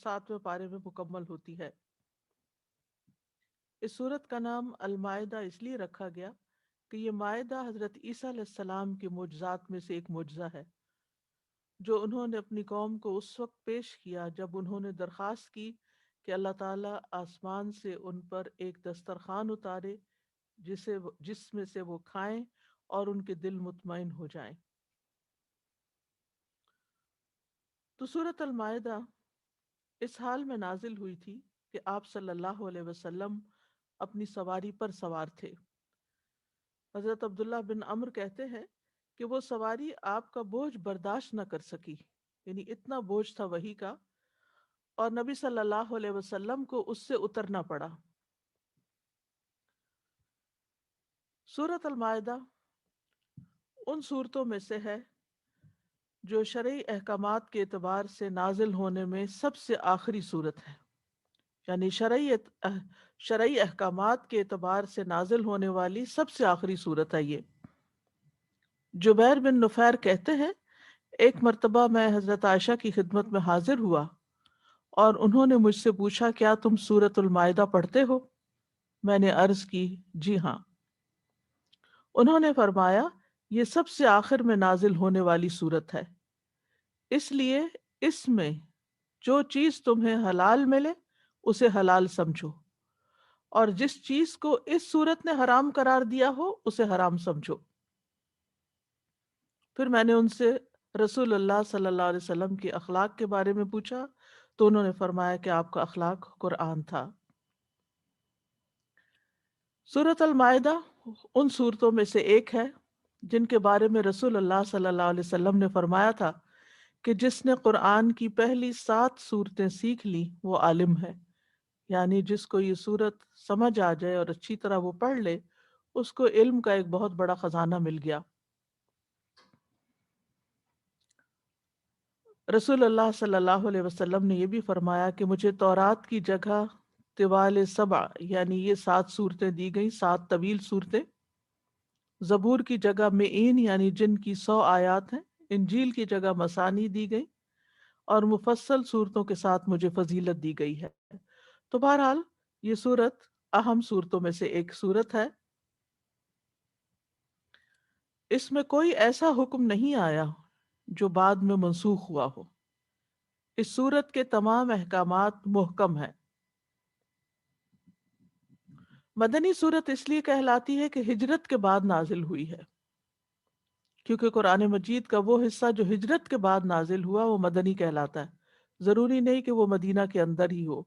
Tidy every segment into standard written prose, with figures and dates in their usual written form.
7ویں پارے میں مکمل ہوتی ہے۔ اس سورت کا نام المائدہ اس لیے رکھا گیا کہ یہ مائدہ حضرت عیسیٰ علیہ السلام کے معجزات میں سے ایک معجزہ ہے جو انہوں نے اپنی قوم کو اس وقت پیش کیا جب انہوں نے درخواست کی کہ اللہ تعالیٰ آسمان سے ان پر ایک دسترخوان اتارے جس میں سے وہ کھائیں اور ان کے دل مطمئن ہو جائیں۔ تو سورۃ المائدہ اس حال میں نازل ہوئی تھی کہ آپ صلی اللہ علیہ وسلم اپنی سواری پر سوار تھے۔ حضرت عبداللہ بن عمر کہتے ہیں کہ وہ سواری آپ کا بوجھ برداشت نہ کر سکی، یعنی اتنا بوجھ تھا وحی کا، اور نبی صلی اللہ علیہ وسلم کو اس سے اترنا پڑا۔ سورۃ المائدہ ان صورتوں میں سے ہے جو شرعی احکامات کے اعتبار سے نازل ہونے میں سب سے آخری صورت ہے، یعنی شرعی احکامات کے اعتبار سے نازل ہونے والی سب سے آخری صورت ہے یہ۔ جبیر بن نفیر کہتے ہیں ایک مرتبہ میں حضرت عائشہ کی خدمت میں حاضر ہوا اور انہوں نے مجھ سے پوچھا کیا تم سورۃ المائدہ پڑھتے ہو؟ میں نے عرض کی جی ہاں۔ انہوں نے فرمایا یہ سب سے آخر میں نازل ہونے والی صورت ہے، اس لیے اس میں جو چیز تمہیں حلال ملے اسے حلال سمجھو، اور جس چیز کو اس صورت نے حرام قرار دیا ہو اسے حرام سمجھو۔ پھر میں نے ان سے رسول اللہ صلی اللہ علیہ وسلم کے اخلاق کے بارے میں پوچھا تو انہوں نے فرمایا کہ آپ کا اخلاق قرآن تھا۔ سورۃ المائدہ ان صورتوں میں سے ایک ہے جن کے بارے میں رسول اللہ صلی اللہ علیہ وسلم نے فرمایا تھا کہ جس نے قرآن کی پہلی 7 صورتیں سیکھ لی وہ عالم ہے، یعنی جس کو یہ صورت سمجھ آ جائے اور اچھی طرح وہ پڑھ لے اس کو علم کا ایک بہت بڑا خزانہ مل گیا۔ رسول اللہ صلی اللہ علیہ وسلم نے یہ بھی فرمایا کہ مجھے تورات کی جگہ طوال سبع یعنی یہ 7 صورتیں دی گئیں، 7 طویل صورتیں۔ زبور کی جگہ معین یعنی جن کی 100 آیات ہیں، انجیل کی جگہ مثانی دی گئی، اور مفصل صورتوں کے ساتھ مجھے فضیلت دی گئی ہے۔ تو بہرحال یہ صورت اہم صورتوں میں سے ایک صورت ہے۔ اس میں کوئی ایسا حکم نہیں آیا جو بعد میں منسوخ ہوا ہو۔ اس صورت کے تمام احکامات محکم ہیں۔ مدنی صورت اس لیے کہلاتی ہے کہ ہجرت کے بعد نازل ہوئی ہے، کیونکہ قرآن مجید کا وہ حصہ جو ہجرت کے بعد نازل ہوا وہ مدنی کہلاتا ہے۔ ضروری نہیں کہ وہ مدینہ کے اندر ہی ہو،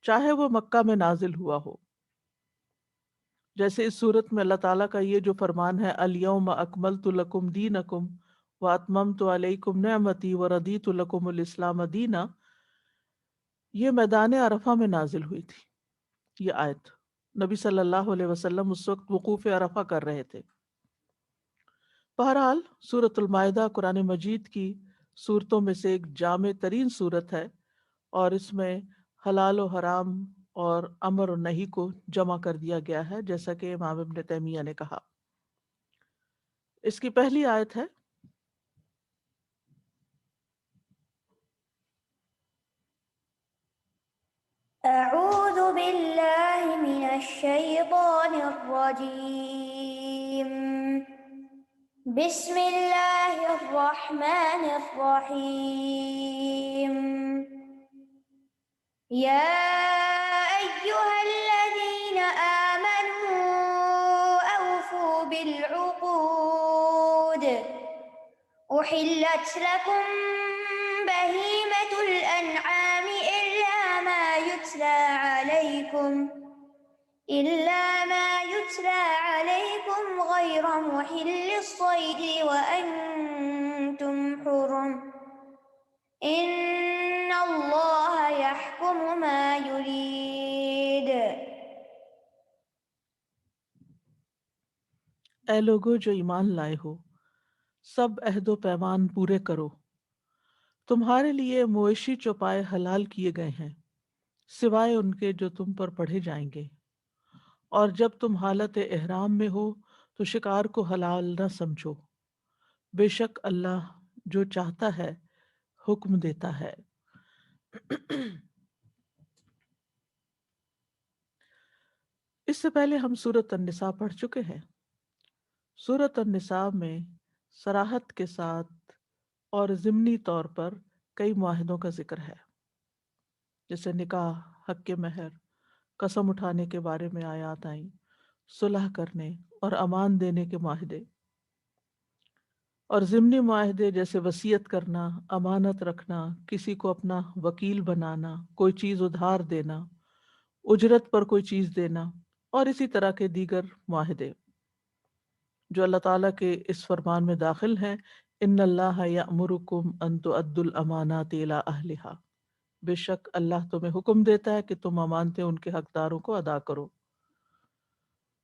چاہے وہ مکہ میں نازل ہوا ہو۔ جیسے اس صورت میں اللہ تعالیٰ کا یہ جو فرمان ہے الیوم اکملت لکم دینکم واتممت علیکم نعمتی ورضیت لکم الاسلام دینا، یہ میدان عرفہ میں نازل ہوئی تھی۔ یہ آیت نبی صلی اللہ علیہ وسلم اس وقت وقوف عرفہ کر رہے تھے۔ بہرحال سورۃ المائدہ قرآن مجید کی صورتوں میں سے ایک جامع ترین صورت ہے، اور اس میں حلال و حرام اور امر و نہی کو جمع کر دیا گیا ہے، جیسا کہ امام ابن تیمیہ نے کہا۔ اس کی پہلی آیت ہے أعوذ بالله من الشيطان الرجيم بسم الله الرحمن الرحيم يا أيها الذين آمنوا أوفوا بالعقود أحلت لكم بهيمة الأنعام إلا ما يتلى عليكم غير محل الصيد وأنتم حرم إن الله يحكم ما يريد۔ اے لوگو جو ایمان لائے ہو، سب عہد و پیمان پورے کرو۔ تمہارے لیے مویشی چوپائے حلال کیے گئے ہیں سوائے ان کے جو تم پر پڑھے جائیں گے، اور جب تم حالت احرام میں ہو تو شکار کو حلال نہ سمجھو، بے شک اللہ جو چاہتا ہے حکم دیتا ہے۔ سے پہلے ہم سورۃ النساء پڑھ چکے ہیں۔ سورۃ النساء میں صراحت کے ساتھ اور ضمنی طور پر کئی معاہدوں کا ذکر ہے، جیسے نکاح، حق کے مہر، قسم اٹھانے کے بارے میں آیات آئیں، صلح کرنے اور امان دینے کے معاہدے، اور ضمنی معاہدے جیسے وصیت کرنا، امانت رکھنا، کسی کو اپنا وکیل بنانا، کوئی چیز ادھار دینا، اجرت پر کوئی چیز دینا، اور اسی طرح کے دیگر معاہدے جو اللہ تعالیٰ کے اس فرمان میں داخل ہیں، ان اللہ یأمرکم ان تؤدوا الامانات الی اہلہا، بے شک اللہ تمہیں حکم دیتا ہے کہ تم امانتیں ان کے حقداروں کو ادا کرو۔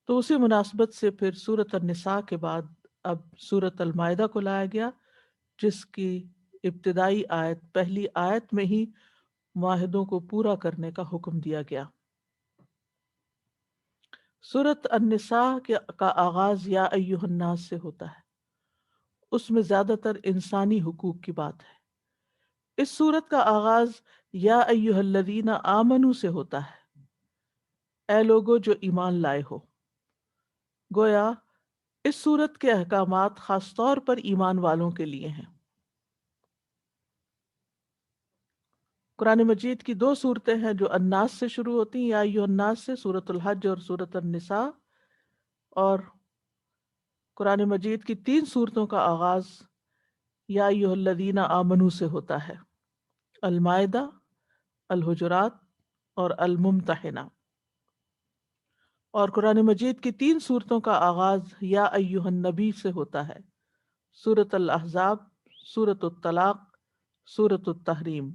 تو اسی مناسبت سے پھر سورۃ النساء کے بعد اب سورۃ المائدہ کو لایا گیا، جس کی ابتدائی آیت، پہلی آیت میں ہی معاہدوں کو پورا کرنے کا حکم دیا گیا۔ سورۃ النساء کا آغاز یا ایھا الناس سے ہوتا ہے، اس میں زیادہ تر انسانی حقوق کی بات ہے۔ اس سورت کا آغاز یا ایھا الذین آمنوا سے ہوتا ہے، اے لوگو جو ایمان لائے ہو۔ گویا اس سورت کے احکامات خاص طور پر ایمان والوں کے لیے ہیں۔ قرآن مجید کی دو صورتیں ہیں جو الناس سے شروع ہوتی ہیں، یا ایھا الناس سے، سورۃ الحج اور سورۃ النساء، اور قرآن مجید کی تین صورتوں کا آغاز یا ایھا الذین آمنوا سے ہوتا ہے، المائدہ، الحجرات اور الممتحنہ۔ اور قرآن مجید کی تین صورتوں کا آغاز یا ایھا النبی سے ہوتا ہے، سورۃ الاحزاب، سورۃ الطلاق، سورۃ التحریم۔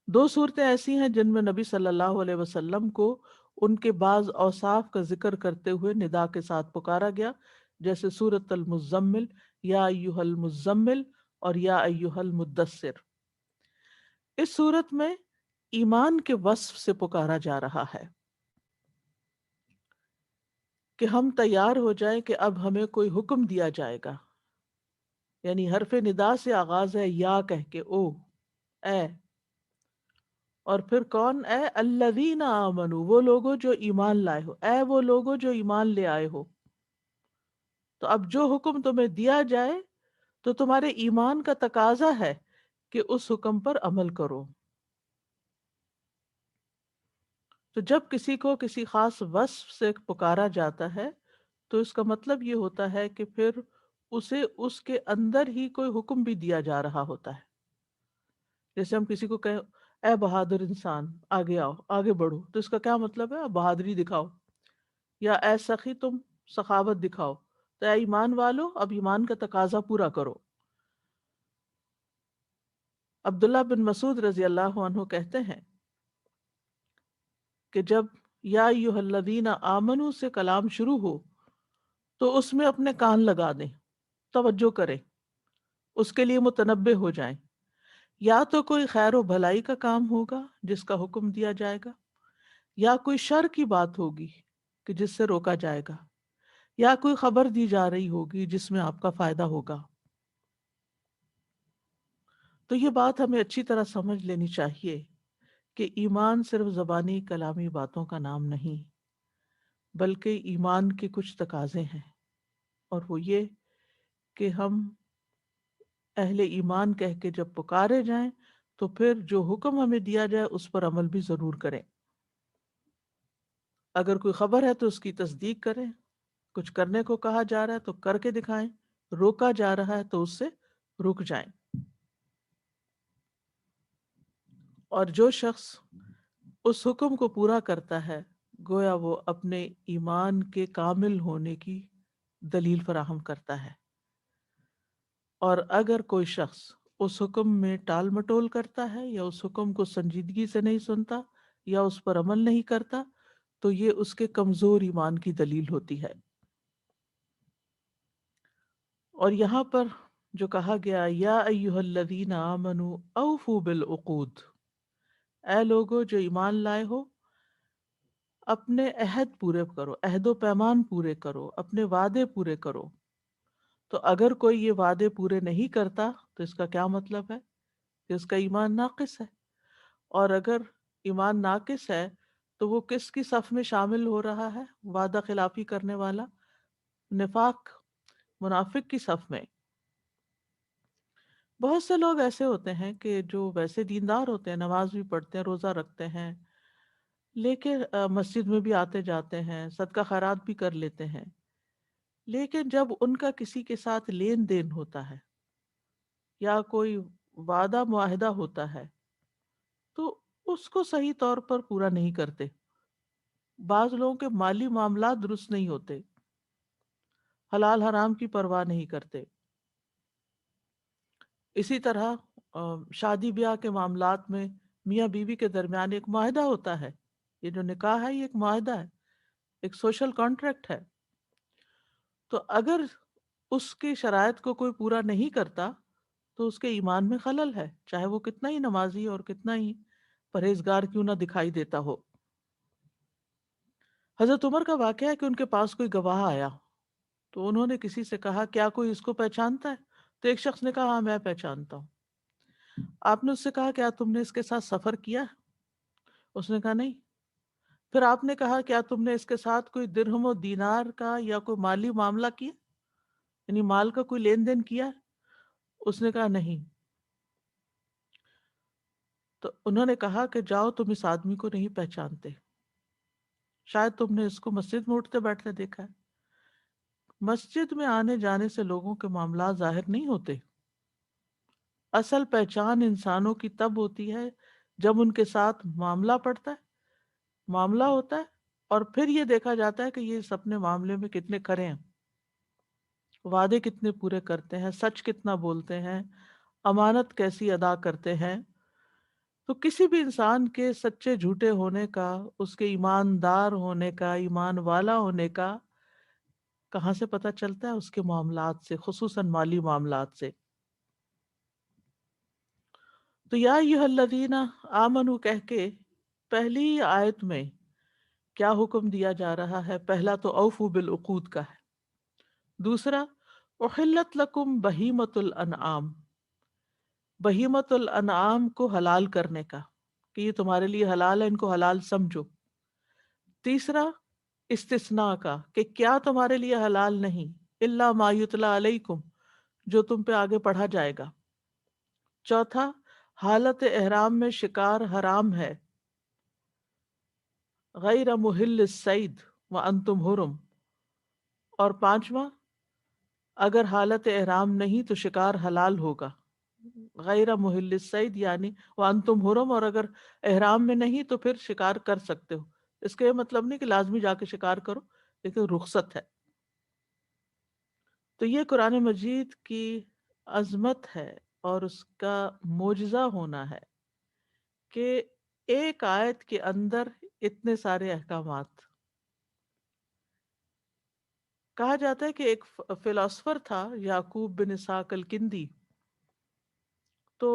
دو صورتیں ایسی ہیں جن میں نبی صلی اللہ علیہ وسلم کو ان کے بعض اوصاف کا ذکر کرتے ہوئے ندا کے ساتھ پکارا گیا، جیسے سورۃ المزمل، یا ایھا المزمل اور یا ایھا المدثر۔ اس صورت میں ایمان کے وصف سے پکارا جا رہا ہے کہ ہم تیار ہو جائیں کہ اب ہمیں کوئی حکم دیا جائے گا، یعنی حرف ندا سے آغاز ہے یا کہہ کے، او، اے، اور پھر کون؟ اے الذین آمنوا، وہ لوگوں جو ایمان لائے ہو، اے وہ لوگوں جو ایمان لے آئے ہو۔ تو اب جو حکم تمہیں دیا جائے تو تمہارے ایمان کا تقاضا ہے کہ اس حکم پر عمل کرو۔ تو جب کسی کو کسی خاص وصف سے پکارا جاتا ہے تو اس کا مطلب یہ ہوتا ہے کہ پھر اسے اس کے اندر ہی کوئی حکم بھی دیا جا رہا ہوتا ہے۔ جیسے ہم کسی کو کہیں اے بہادر انسان آگے آؤ، آگے بڑھو، تو اس کا کیا مطلب ہے؟ بہادری دکھاؤ۔ یا اے سخی تم سخاوت دکھاؤ، تو اے ایمان والو اب ایمان کا تقاضا پورا کرو۔ عبداللہ بن مسعود رضی اللہ عنہ کہتے ہیں کہ جب یا ایھا الذین آمنوا سے کلام شروع ہو تو اس میں اپنے کان لگا دیں، توجہ کریں، اس کے لیے متنبہ ہو جائیں۔ یا تو کوئی خیر و بھلائی کا کام ہوگا جس کا حکم دیا جائے گا، یا کوئی شر کی بات ہوگی کہ جس سے روکا جائے گا، یا کوئی خبر دی جا رہی ہوگی جس میں آپ کا فائدہ ہوگا۔ تو یہ بات ہمیں اچھی طرح سمجھ لینی چاہیے کہ ایمان صرف زبانی کلامی باتوں کا نام نہیں، بلکہ ایمان کے کچھ تقاضے ہیں، اور وہ یہ کہ ہم اہل ایمان کہہ کے جب پکارے جائیں تو پھر جو حکم ہمیں دیا جائے اس پر عمل بھی ضرور کریں۔ اگر کوئی خبر ہے تو اس کی تصدیق کریں، کچھ کرنے کو کہا جا رہا ہے تو کر کے دکھائیں، روکا جا رہا ہے تو اس سے رک جائیں۔ اور جو شخص اس حکم کو پورا کرتا ہے گویا وہ اپنے ایمان کے کامل ہونے کی دلیل فراہم کرتا ہے، اور اگر کوئی شخص اس حکم میں ٹال مٹول کرتا ہے یا اس حکم کو سنجیدگی سے نہیں سنتا یا اس پر عمل نہیں کرتا تو یہ اس کے کمزور ایمان کی دلیل ہوتی ہے۔ اور یہاں پر جو کہا گیا یا ایھا الذین آمنوا اوفوا بالعقود، اے لوگو جو ایمان لائے ہو اپنے عہد پورے کرو، عہد و پیمان پورے کرو، اپنے وعدے پورے کرو۔ تو اگر کوئی یہ وعدے پورے نہیں کرتا تو اس کا کیا مطلب ہے؟ کہ اس کا ایمان ناقص ہے، اور اگر ایمان ناقص ہے تو وہ کس کی صف میں شامل ہو رہا ہے؟ وعدہ خلافی کرنے والا، نفاق، منافق کی صف میں۔ بہت سے لوگ ایسے ہوتے ہیں کہ جو ویسے دیندار ہوتے ہیں، نماز بھی پڑھتے ہیں، روزہ رکھتے ہیں، لیکن مسجد میں بھی آتے جاتے ہیں، صدقہ خیرات بھی کر لیتے ہیں، لیکن جب ان کا کسی کے ساتھ لین دین ہوتا ہے یا کوئی وعدہ معاہدہ ہوتا ہے تو اس کو صحیح طور پر پورا نہیں کرتے۔ بعض لوگوں کے مالی معاملات درست نہیں ہوتے، حلال حرام کی پرواہ نہیں کرتے۔ اسی طرح شادی بیاہ کے معاملات میں میاں بیوی کے درمیان ایک معاہدہ ہوتا ہے، یہ جو نکاح ہے یہ ایک معاہدہ ہے، ایک سوشل کانٹریکٹ ہے۔ تو اگر اس کی شرائط کو کوئی پورا نہیں کرتا تو اس کے ایمان میں خلل ہے، چاہے وہ کتنا ہی نمازی اور کتنا ہی پرہیزگار کیوں نہ دکھائی دیتا ہو۔ حضرت عمر کا واقعہ ہے کہ ان کے پاس کوئی گواہ آیا تو انہوں نے کسی سے کہا کیا کوئی اس کو پہچانتا ہے؟ تو ایک شخص نے کہا ہاں میں پہچانتا ہوں۔ آپ نے اس سے کہا کیا تم نے اس کے ساتھ سفر کیا؟ اس نے کہا نہیں۔ پھر آپ نے کہا کیا تم نے اس کے ساتھ کوئی درہم و دینار کا یا کوئی مالی معاملہ کیا، یعنی مال کا کوئی لین دین کیا؟ اس نے کہا نہیں۔ تو انہوں نے کہا کہ جاؤ تم اس آدمی کو نہیں پہچانتے، شاید تم نے اس کو مسجد میں اٹھتے بیٹھتے دیکھا ہے۔ مسجد میں آنے جانے سے لوگوں کے معاملات ظاہر نہیں ہوتے، اصل پہچان انسانوں کی تب ہوتی ہے جب ان کے ساتھ معاملہ پڑتا ہے، معاملہ ہوتا ہے، اور پھر یہ دیکھا جاتا ہے کہ یہ اس اپنے معاملے میں کتنے کھرے ہیں، وعدے کتنے پورے کرتے ہیں، سچ کتنا بولتے ہیں، امانت کیسی ادا کرتے ہیں۔ تو کسی بھی انسان کے سچے جھوٹے ہونے کا، اس کے ایماندار ہونے کا، ایمان والا ہونے کا کہاں سے پتہ چلتا ہے؟ اس کے معاملات سے، خصوصاً مالی معاملات سے۔ تو یا ایھا الذین آمنو کہہ کے پہلی آیت میں کیا حکم دیا جا رہا ہے؟ پہلا تو اوفو بالعقود کا ہے، دوسرا احلت لکم بہیمۃ الانعام، بہیمۃ الانعام کو حلال کرنے کا، کہ یہ تمہارے لیے حلال ہے، ان کو حلال سمجھو۔ تیسرا استثناء کا کہ کیا تمہارے لیے حلال نہیں، الا ما یتلی علیکم، جو تم پہ آگے پڑھا جائے گا۔ چوتھا حالت احرام میں شکار حرام ہے، غیر محل الصید وانتم حرم۔ اور پانچواں اگر حالت احرام نہیں تو شکار حلال ہوگا، غیر محل الصید یعنی وانتم حرم، اور اگر احرام میں نہیں تو پھر شکار کر سکتے ہو۔ اس کا یہ مطلب نہیں کہ لازمی جا کے شکار کرو، لیکن رخصت ہے۔ تو یہ قرآن مجید کی عظمت ہے اور اس کا معجزہ ہونا ہے کہ ایک آیت کے اندر اتنے سارے احکامات۔ کہا جاتا ہے کہ ایک فلاسفر تھا یعقوب بن اسحاق الکندی، تو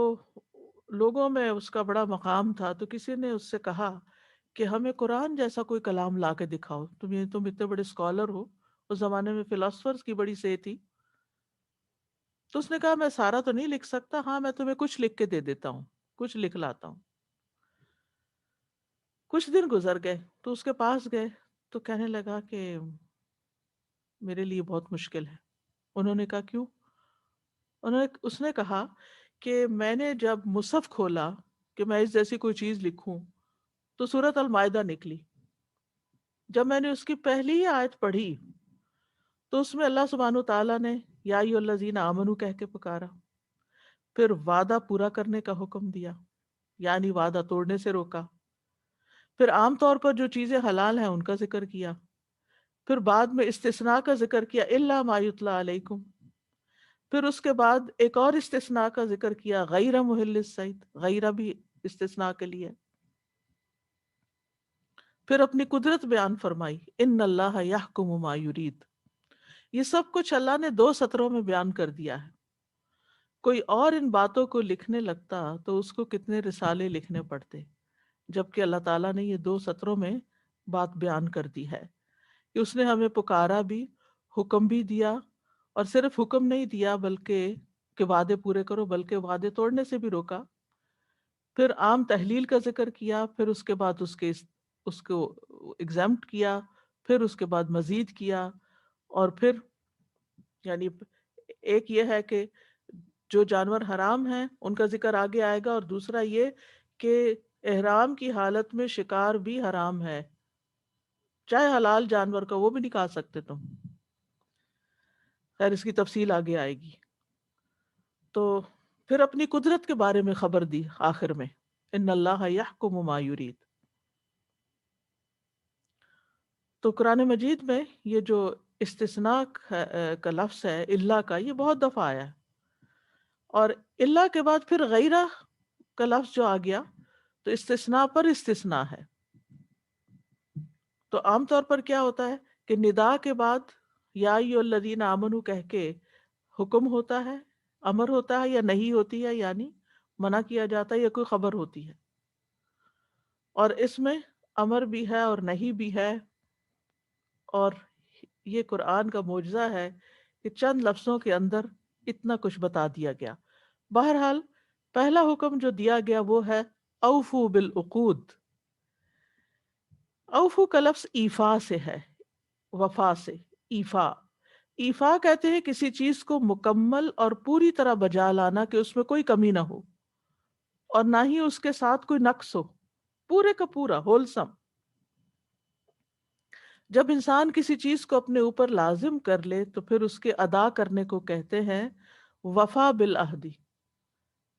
لوگوں میں اس کا بڑا مقام تھا، تو کسی نے اس سے کہا کہ ہمیں قرآن جیسا کوئی کلام لا کے دکھاؤ، تم اتنے بڑے اسکالر ہو، اس زمانے میں فلاسفرز کی بڑی سے تھی۔ تو اس نے کہا میں سارا تو نہیں لکھ سکتا، ہاں میں تمہیں کچھ لکھ کے دے دیتا ہوں، کچھ لکھ لاتا ہوں۔ کچھ دن گزر گئے تو اس کے پاس گئے تو کہنے لگا کہ میرے لیے بہت مشکل ہے۔ انہوں نے کہا کیوں؟ اس نے کہا کہ میں نے جب مصحف کھولا کہ میں اس جیسی کوئی چیز لکھوں تو سورۃ المائدہ نکلی۔ جب میں نے اس کی پہلی ہی آیت پڑھی تو اس میں اللہ سبحانہ تعالیٰ نے یا ایھا الذین آمنو کہہ کے پکارا، پھر وعدہ پورا کرنے کا حکم دیا، یعنی وعدہ توڑنے سے روکا، پھر عام طور پر جو چیزیں حلال ہیں ان کا ذکر کیا، پھر بعد میں استثناء کا ذکر کیا الا ما یتلی علیکم، پھر اس کے بعد ایک اور استثناء کا ذکر کیا غیر محل الصید، غیرہ بھی استثناء کے لیے، پھر اپنی قدرت بیان فرمائی ان اللہ یحکم ما یرید۔ یہ سب کچھ اللہ نے 2 سطروں میں بیان کر دیا ہے۔ کوئی اور ان باتوں کو لکھنے لگتا تو اس کو کتنے رسالے لکھنے پڑتے، جبکہ اللہ تعالیٰ نے یہ 2 سطروں میں بات بیان کر دی ہے کہ اس نے ہمیں پکارا بھی، حکم بھی دیا، اور صرف حکم نہیں دیا بلکہ کہ وعدے پورے کرو، بلکہ وعدے توڑنے سے بھی روکا، پھر عام تحلیل کا ذکر کیا، پھر اس کے بعد اس کے اس کو ایگزامپٹ کیا، پھر اس کے بعد مزید کیا، اور پھر یعنی ایک یہ ہے کہ جو جانور حرام ہیں ان کا ذکر آگے آئے گا، اور دوسرا یہ کہ احرام کی حالت میں شکار بھی حرام ہے، چاہے حلال جانور کا وہ بھی نہیں کھا سکتے تم. خیر اس کی تفصیل آگے آئے گی. تو پھر اپنی قدرت کے بارے میں خبر دی آخر میں، ان اللہ یحکم ما یرید. تو قرآن مجید میں یہ جو استثناء کا لفظ ہے اللہ کا، یہ بہت دفعہ آیا ہے، اور اللہ کے بعد پھر غیرہ کا لفظ جو آ گیا تو استثناء پر استثناء ہے. تو عام طور پر کیا ہوتا ہے کہ ندا کے بعد یا ایھا الذین آمنو کہہ کے حکم ہوتا ہے، امر ہوتا ہے، یا نہیں ہوتی ہے، یعنی منع کیا جاتا ہے، یا کوئی خبر ہوتی ہے. اور اس میں امر بھی ہے اور نہیں بھی ہے. اور یہ قرآن کا معجزہ ہے کہ چند لفظوں کے اندر اتنا کچھ بتا دیا گیا. بہرحال پہلا حکم جو دیا گیا وہ ہے اوفو بالعقود. اوفو کا لفظ ایفا سے ہے، وفا سے. ایفا، ایفا کہتے ہیں کسی چیز کو مکمل اور پوری طرح بجا لانا، کہ اس میں کوئی کمی نہ ہو اور نہ ہی اس کے ساتھ کوئی نقص ہو، پورے کا پورا ہولسم. جب انسان کسی چیز کو اپنے اوپر لازم کر لے تو پھر اس کے ادا کرنے کو کہتے ہیں وفا بالعہدی.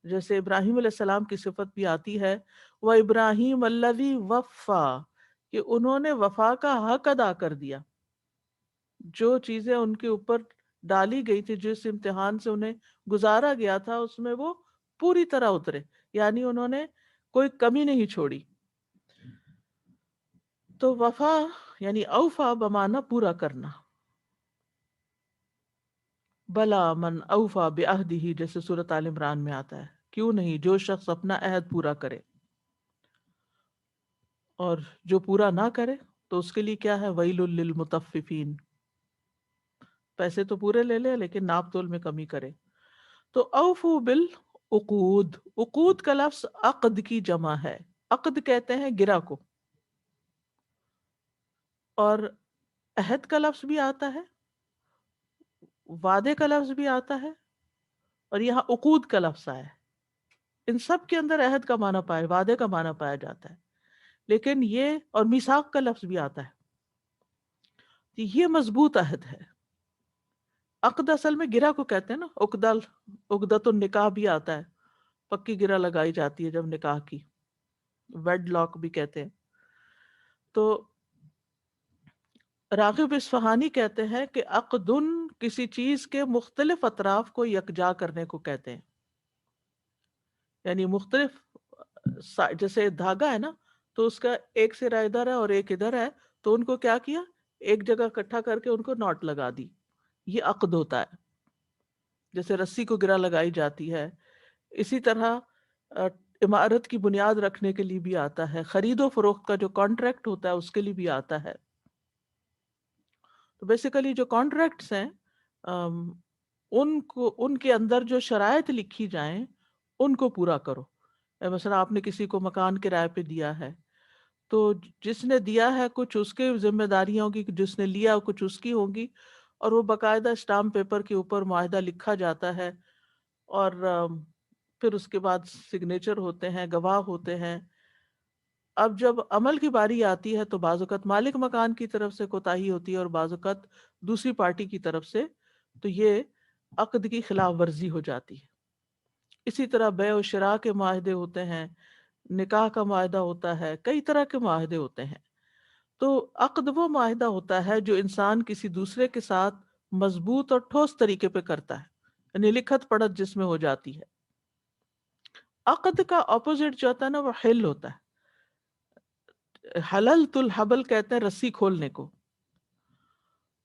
جیسے ابراہیم علیہ السلام کی صفت بھی آتی ہے وَإِبْرَاهِيمَ الَّذِي وَفَّى، کہ انہوں نے وفا کا حق ادا کر دیا. جو چیزیں ان کے اوپر ڈالی گئی تھی، جس امتحان سے انہیں گزارا گیا تھا، اس میں وہ پوری طرح اترے، یعنی انہوں نے کوئی کمی نہیں چھوڑی. تو وفا یعنی اوفا بمانا پورا کرنا. بلا من اوفا بعہدہ، جیسے سورۃ آل عمران میں آتا ہے، کیوں نہیں جو شخص اپنا عہد پورا کرے. اور جو پورا نہ کرے تو اس کے لیے کیا ہے، ویل للمطففین، پیسے تو پورے لے لے لیکن ناپ تول میں کمی کرے. تو اوفو بالعقود، عقود کا لفظ عقد کی جمع ہے. عقد کہتے ہیں گرہ کو، اور عہد کا لفظ بھی آتا ہے، وعدے کا لفظ بھی آتا ہے، اور یہاں عقود کا لفظ آیا ہے. ان سب کے اندر عہد کا معنی پایا، وعدے کا معنی پایا جاتا ہے. لیکن یہ اور میثاق کا لفظ بھی آتا ہے، تو یہ مضبوط عہد ہے. عقد اصل میں گرہ کو کہتے ہیں نا، عقدۃ النکاح بھی آتا ہے، پکی گرہ لگائی جاتی ہے جب نکاح کی، ویڈ لاک بھی کہتے ہیں. تو راغب اصفہانی کہتے ہیں کہ عقدن کسی چیز کے مختلف اطراف کو یکجا کرنے کو کہتے ہیں. یعنی مختلف جیسے دھاگا ہے نا، تو اس کا ایک سرا ادھر ہے اور ایک ادھر ہے، تو ان کو کیا کیا، ایک جگہ اکٹھا کر کے ان کو ناٹ لگا دی. یہ عقد ہوتا ہے. جیسے رسی کو گرہ لگائی جاتی ہے، اسی طرح عمارت کی بنیاد رکھنے کے لیے بھی آتا ہے، خرید و فروخت کا جو کانٹریکٹ ہوتا ہے اس کے لیے بھی آتا ہے. تو بیسیکلی جو کانٹریکٹس ہیں ان کے اندر جو شرائط لکھی جائیں ان کو پورا کرو. مثلا آپ نے کسی کو مکان کرائے پہ دیا ہے، تو جس نے دیا ہے کچھ اس کے ذمہ داریاں ہوں گی، جس نے لیا کچھ اس کی ہوں گی، اور وہ باقاعدہ اسٹامپ پیپر کے اوپر معاہدہ لکھا جاتا ہے، اور پھر اس کے بعد سگنیچر ہوتے ہیں، گواہ ہوتے ہیں. اب جب عمل کی باری آتی ہے تو بعض اوقات مالک مکان کی طرف سے کوتاہی ہوتی ہے اور بعض اوقات دوسری پارٹی کی طرف سے، تو یہ عقد کی خلاف ورزی ہو جاتی ہے. اسی طرح بیع و شراء کے معاہدے ہوتے ہیں، نکاح کا معاہدہ ہوتا ہے، کئی طرح کے معاہدے ہوتے ہیں. تو عقد وہ معاہدہ ہوتا ہے جو انسان کسی دوسرے کے ساتھ مضبوط اور ٹھوس طریقے پہ کرتا ہے، یعنی لکھت پڑھت جس میں ہو جاتی ہے. عقد کا اپوزٹ جو ہوتا ہے نا وہ حل ہوتا ہے. حللت الحبل کہتے ہیں رسی کھولنے کو.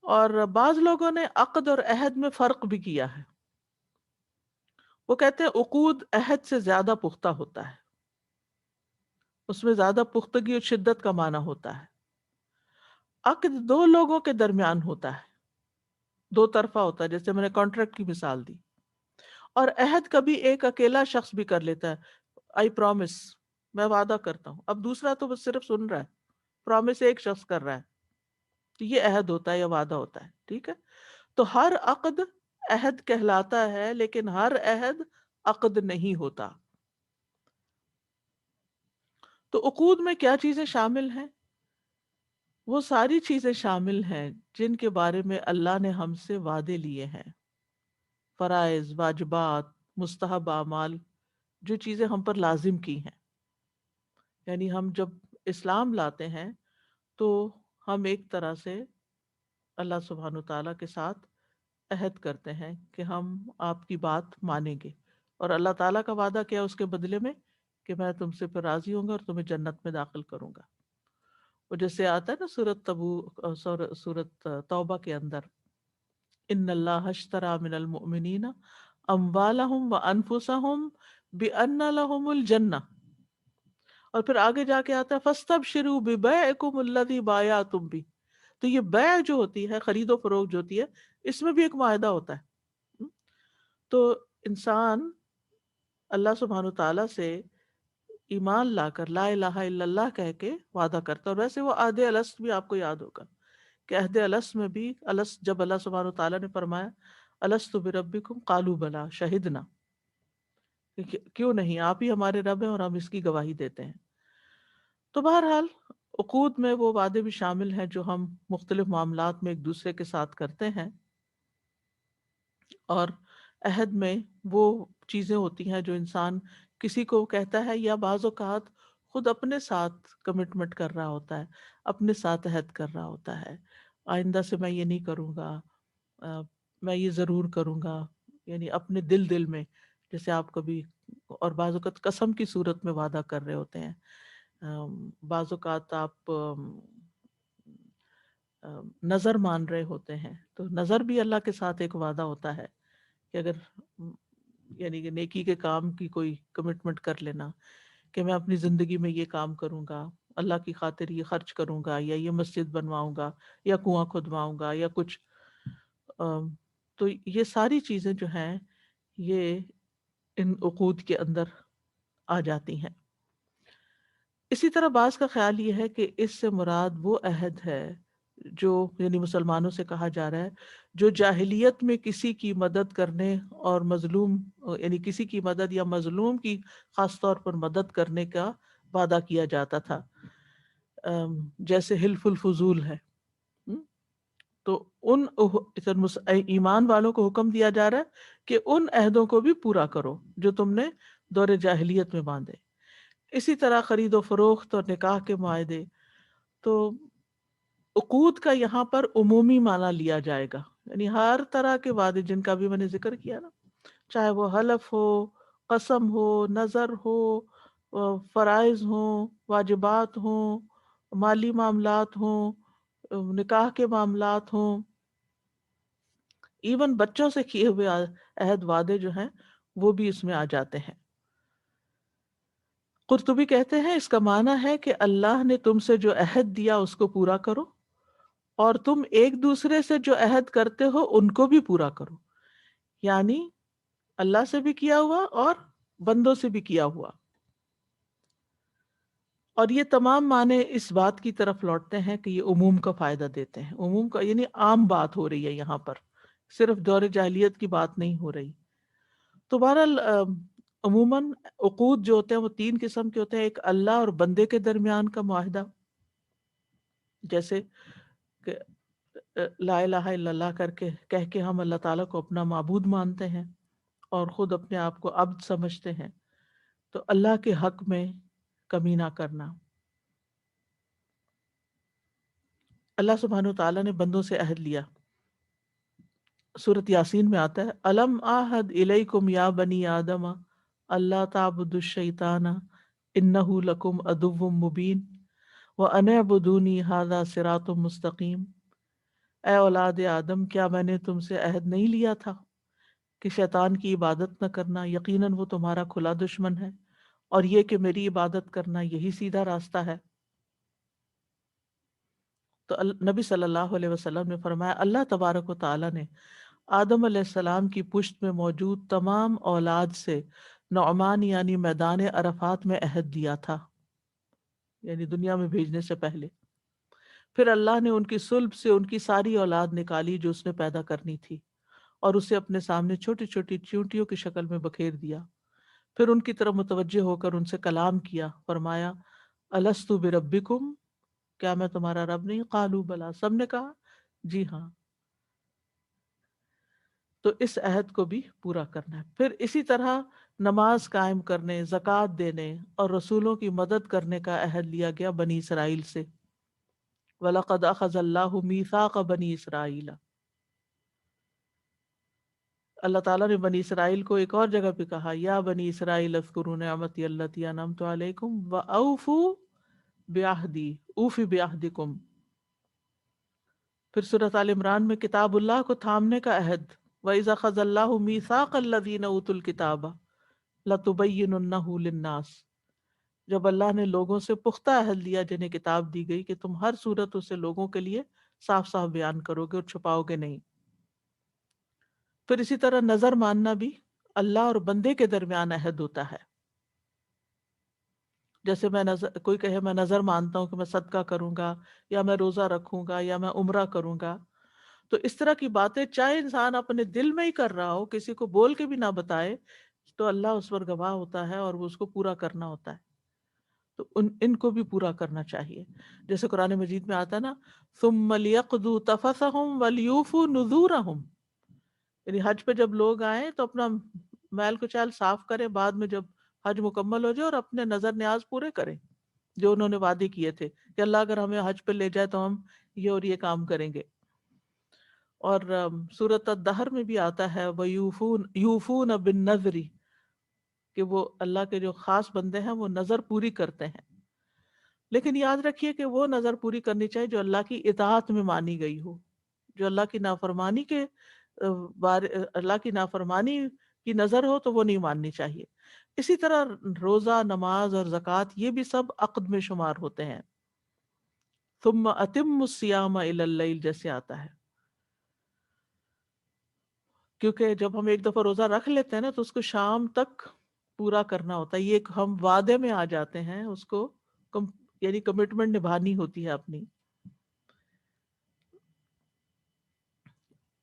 اور بعض لوگوں نے عقد اور عہد میں فرق بھی کیا ہے. وہ کہتے ہیں عقود عہد سے زیادہ پختہ ہوتا ہے، اس میں زیادہ پختگی اور شدت کا معنی ہوتا ہے. عقد دو لوگوں کے درمیان ہوتا ہے، دو طرفہ ہوتا ہے، جیسے میں نے کانٹریکٹ کی مثال دی. اور عہد کبھی ایک اکیلا شخص بھی کر لیتا ہے، آئی پرومس، میں وعدہ کرتا ہوں. اب دوسرا تو بس صرف سن رہا ہے، پرومس ایک شخص کر رہا ہے تو یہ عہد ہوتا ہے یا وعدہ ہوتا ہے. ٹھیک ہے. تو ہر عقد عہد کہلاتا ہے لیکن ہر عہد عقد نہیں ہوتا. تو عقود میں کیا چیزیں شامل ہیں؟ وہ ساری چیزیں شامل ہیں جن کے بارے میں اللہ نے ہم سے وعدے لیے ہیں. فرائض، واجبات، مستحب اعمال، جو چیزیں ہم پر لازم کی ہیں. یعنی ہم جب اسلام لاتے ہیں تو ہم ایک طرح سے اللہ سبحانہ وتعالیٰ کے ساتھ عہد کرتے ہیں کہ ہم آپ کی بات مانیں گے. اور اللہ تعالیٰ کا وعدہ کیا اس کے بدلے میں؟ کہ میں تم سے پھر راضی ہوں گا اور تمہیں جنت میں داخل کروں گا. وہ جیسے آتا ہے نا سورت توبہ کے اندر، ان اللہ اشترى من المؤمنین اموالہم وانفسہم بان لہم الجنہ. اور پھر آگے جا کے آتا ہے فاستبشروا ببیعکم الذی بایعتم بہ. تو یہ بیع جو ہوتی ہے، خرید و فروخت جو ہوتی ہے، اس میں بھی ایک معاہدہ ہوتا ہے. تو انسان اللہ سبحانہ تعالیٰ سے ایمان لا کر لا الہ الا اللہ کہہ کے وعدہ کرتا ہے. اور ویسے وہ عہد الست بھی آپ کو یاد ہوگا کہ عہد الست میں بھی الست جب اللہ سبحانہ تعالیٰ نے فرمایا الست بربکم قالوا بلا شہدنا، کیوں نہیں، آپ ہی ہمارے رب ہیں اور ہم اس کی گواہی دیتے ہیں. تو بہرحال عقود میں وہ وعدے بھی شامل ہیں جو ہم مختلف معاملات میں ایک دوسرے کے ساتھ کرتے ہیں، اور عہد میں وہ چیزیں ہوتی ہیں جو انسان کسی کو کہتا ہے یا بعض اوقات خود اپنے ساتھ کمٹمنٹ کر رہا ہوتا ہے، اپنے ساتھ عہد کر رہا ہوتا ہے. آئندہ سے میں یہ نہیں کروں گا، میں یہ ضرور کروں گا. یعنی اپنے دل میں، جیسے آپ کبھی اور بعض اوقات قسم کی صورت میں وعدہ کر رہے ہوتے ہیں. بعض اوقات آپ نظر مان رہے ہوتے ہیں، تو نظر بھی اللہ کے ساتھ ایک وعدہ ہوتا ہے کہ اگر یعنی کہ نیکی کے کام کی کوئی کمٹمنٹ کر لینا کہ میں اپنی زندگی میں یہ کام کروں گا، اللہ کی خاطر یہ خرچ کروں گا، یا یہ مسجد بنواؤں گا، یا کنواں کھدواؤں گا، یا کچھ. تو یہ ساری چیزیں جو ہیں یہ ان عقود کے اندر آ جاتی ہیں. اسی طرح بعض کا خیال یہ ہے کہ اس سے مراد وہ عہد ہے جو یعنی مسلمانوں سے کہا جا رہا ہے جو جاہلیت میں کسی کی مدد کرنے اور مظلوم یعنی کسی کی مدد یا مظلوم کی خاص طور پر مدد کرنے کا وعدہ کیا جاتا تھا، جیسے حلف الفضول ہے. تو ان ایمان والوں کو حکم دیا جا رہا ہے کہ ان عہدوں کو بھی پورا کرو جو تم نے دور جاہلیت میں باندھے. اسی طرح خرید و فروخت اور نکاح کے معاہدے. تو عقود کا یہاں پر عمومی معنی لیا جائے گا، یعنی ہر طرح کے وعدے جن کا بھی میں نے ذکر کیا نا، چاہے وہ حلف ہو، قسم ہو، نظر ہو، فرائض ہوں، واجبات ہوں، مالی معاملات ہوں، نکاح کے معاملات ہوں، ایون بچوں سے کیے ہوئے عہد وعدے جو ہیں وہ بھی اس میں آ جاتے ہیں. قرطبی کہتے ہیں اس کا معنی ہے کہ اللہ نے تم سے جو عہد دیا اس کو پورا کرو، اور تم ایک دوسرے سے جو عہد کرتے ہو ان کو بھی پورا کرو. یعنی اللہ سے بھی کیا ہوا اور بندوں سے بھی کیا ہوا. اور یہ تمام معنی اس بات کی طرف لوٹتے ہیں کہ یہ عموم کا فائدہ دیتے ہیں. عموم کا یعنی عام بات ہو رہی ہے یہاں پر، صرف دور جاہلیت کی بات نہیں ہو رہی. تو بہرحال عموماً عقود جو ہوتے ہیں وہ 3 قسم کے ہوتے ہیں. ایک اللہ اور بندے کے درمیان کا معاہدہ، جیسے کہ لا الہ الا اللہ کہہ کے ہم اللہ تعالیٰ کو اپنا معبود مانتے ہیں اور خود اپنے آپ کو عبد سمجھتے ہیں، تو اللہ کے حق میں کمی نہ کرنا. اللہ سبحانہ وتعالیٰ نے بندوں سے عہد لیا. سورۃ یاسین میں آتا ہے الم عہد الیکم یا بنی آدم اللہ تعبدوا الشیطان انہ لکم عدو مبین وان اعبدونی ھذا صراط مستقیم. اے اولاد آدم، کیا میں نے تم سے عہد نہیں لیا تھا کہ شیطان کی عبادت نہ کرنا، یقیناً وہ تمہارا کھلا دشمن ہے، اور یہ کہ میری عبادت کرنا یہی سیدھا راستہ ہے. تو نبی صلی اللہ علیہ وسلم نے فرمایا اللہ تبارک و تعالیٰ نے آدم علیہ السلام کی پشت میں موجود تمام اولاد سے نعمان یعنی میدان عرفات میں عہد دیا تھا، یعنی دنیا میں بھیجنے سے پہلے. پھر اللہ نے ان کی صلب سے ان کی ساری اولاد نکالی جو اس نے پیدا کرنی تھی، اور اسے اپنے سامنے چھوٹی چھوٹی چیونٹیوں کی شکل میں بکھیر دیا۔ پھر ان کی طرف متوجہ ہو کر ان سے کلام کیا، فرمایا الستو بربکم، کیا میں تمہارا رب نہیں؟ قالوا بلا، سب نے کہا جی ہاں۔ تو اس عہد کو بھی پورا کرنا ہے۔ پھر اسی طرح نماز قائم کرنے، زکوٰۃ دینے اور رسولوں کی مدد کرنے کا عہد لیا گیا بنی اسرائیل سے۔ وَلَقَدْ أَخَذَ اللَّهُ مِيثَاقَ بَنِي إِسْرَائِيلَ، اللہ تعالیٰ نے بنی اسرائیل کو ایک اور جگہ پہ کہا یا بنی اسرائیل اذکروا نعمتی التی انعمت علیکم وأوفوا بعہدی، اوفی بعہدکم۔ پھر سورۃ آل عمران میں کتاب اللہ کو تھامنے کا عہد، وَإِذَا أَخَذَ اللَّهُ مِيثَاقَ الَّذِينَ أُوتُوا الْكِتَابَ لَتُبَيِّنُنَّهُ لِلنَّاسِ، جب اللہ نے لوگوں سے پختہ عہد لیا جنہیں کتاب دی گئی کہ تم ہر صورت اسے لوگوں کے لیے صاف صاف بیان کرو گے اور چھپاؤ گے نہیں۔ پھر اسی طرح نظر ماننا بھی اللہ اور بندے کے درمیان عہد ہوتا ہے۔ جیسے میں نظر، کوئی کہے میں نظر مانتا ہوں کہ میں صدقہ کروں گا، یا میں روزہ رکھوں گا، یا میں عمرہ کروں گا، تو اس طرح کی باتیں چاہے انسان اپنے دل میں ہی کر رہا ہو، کسی کو بول کے بھی نہ بتائے، تو اللہ اس پر گواہ ہوتا ہے اور وہ اس کو پورا کرنا ہوتا ہے۔ تو ان کو بھی پورا کرنا چاہیے۔ جیسے قرآن مجید میں آتا ہے نا ثم ليقضوا تفثهم وليوفوا نذورهم، یعنی حج پہ جب لوگ آئیں تو اپنا میل کچیل صاف کریں، بعد میں جب حج مکمل ہو جائے اور اپنے نظر نیاز پورے کریں جو انہوں نے وعدے کیے تھے کہ اللہ اگر ہمیں حج پہ لے جائے تو ہم یہ اور یہ کام کریں گے۔ اور سورۃ الدہر میں بھی آتا ہے وَيُوفُونَ يُوفُونَ بِالنَّذْرِ، کہ وہ اللہ کے جو خاص بندے ہیں وہ نظر پوری کرتے ہیں، لیکن یاد رکھیے کہ وہ نظر پوری کرنی چاہیے جو اللہ کی اطاعت میں مانی گئی ہو۔ جو اللہ کی نافرمانی کے اللہ کی نافرمانی کی نظر ہو تو وہ نہیں ماننی چاہیے۔ اسی طرح روزہ، نماز اور زکوٰۃ یہ بھی سب عقد میں شمار ہوتے ہیں۔ ثم اتم الصیام الی اللیل جیسے آتا ہے، کیونکہ جب ہم ایک دفعہ روزہ رکھ لیتے ہیں نا تو اس کو شام تک پورا کرنا ہوتا ہے۔ یہ ایک ہم وعدے میں آ جاتے ہیں، اس کو یعنی کمٹمنٹ نبھانی ہوتی ہے اپنی،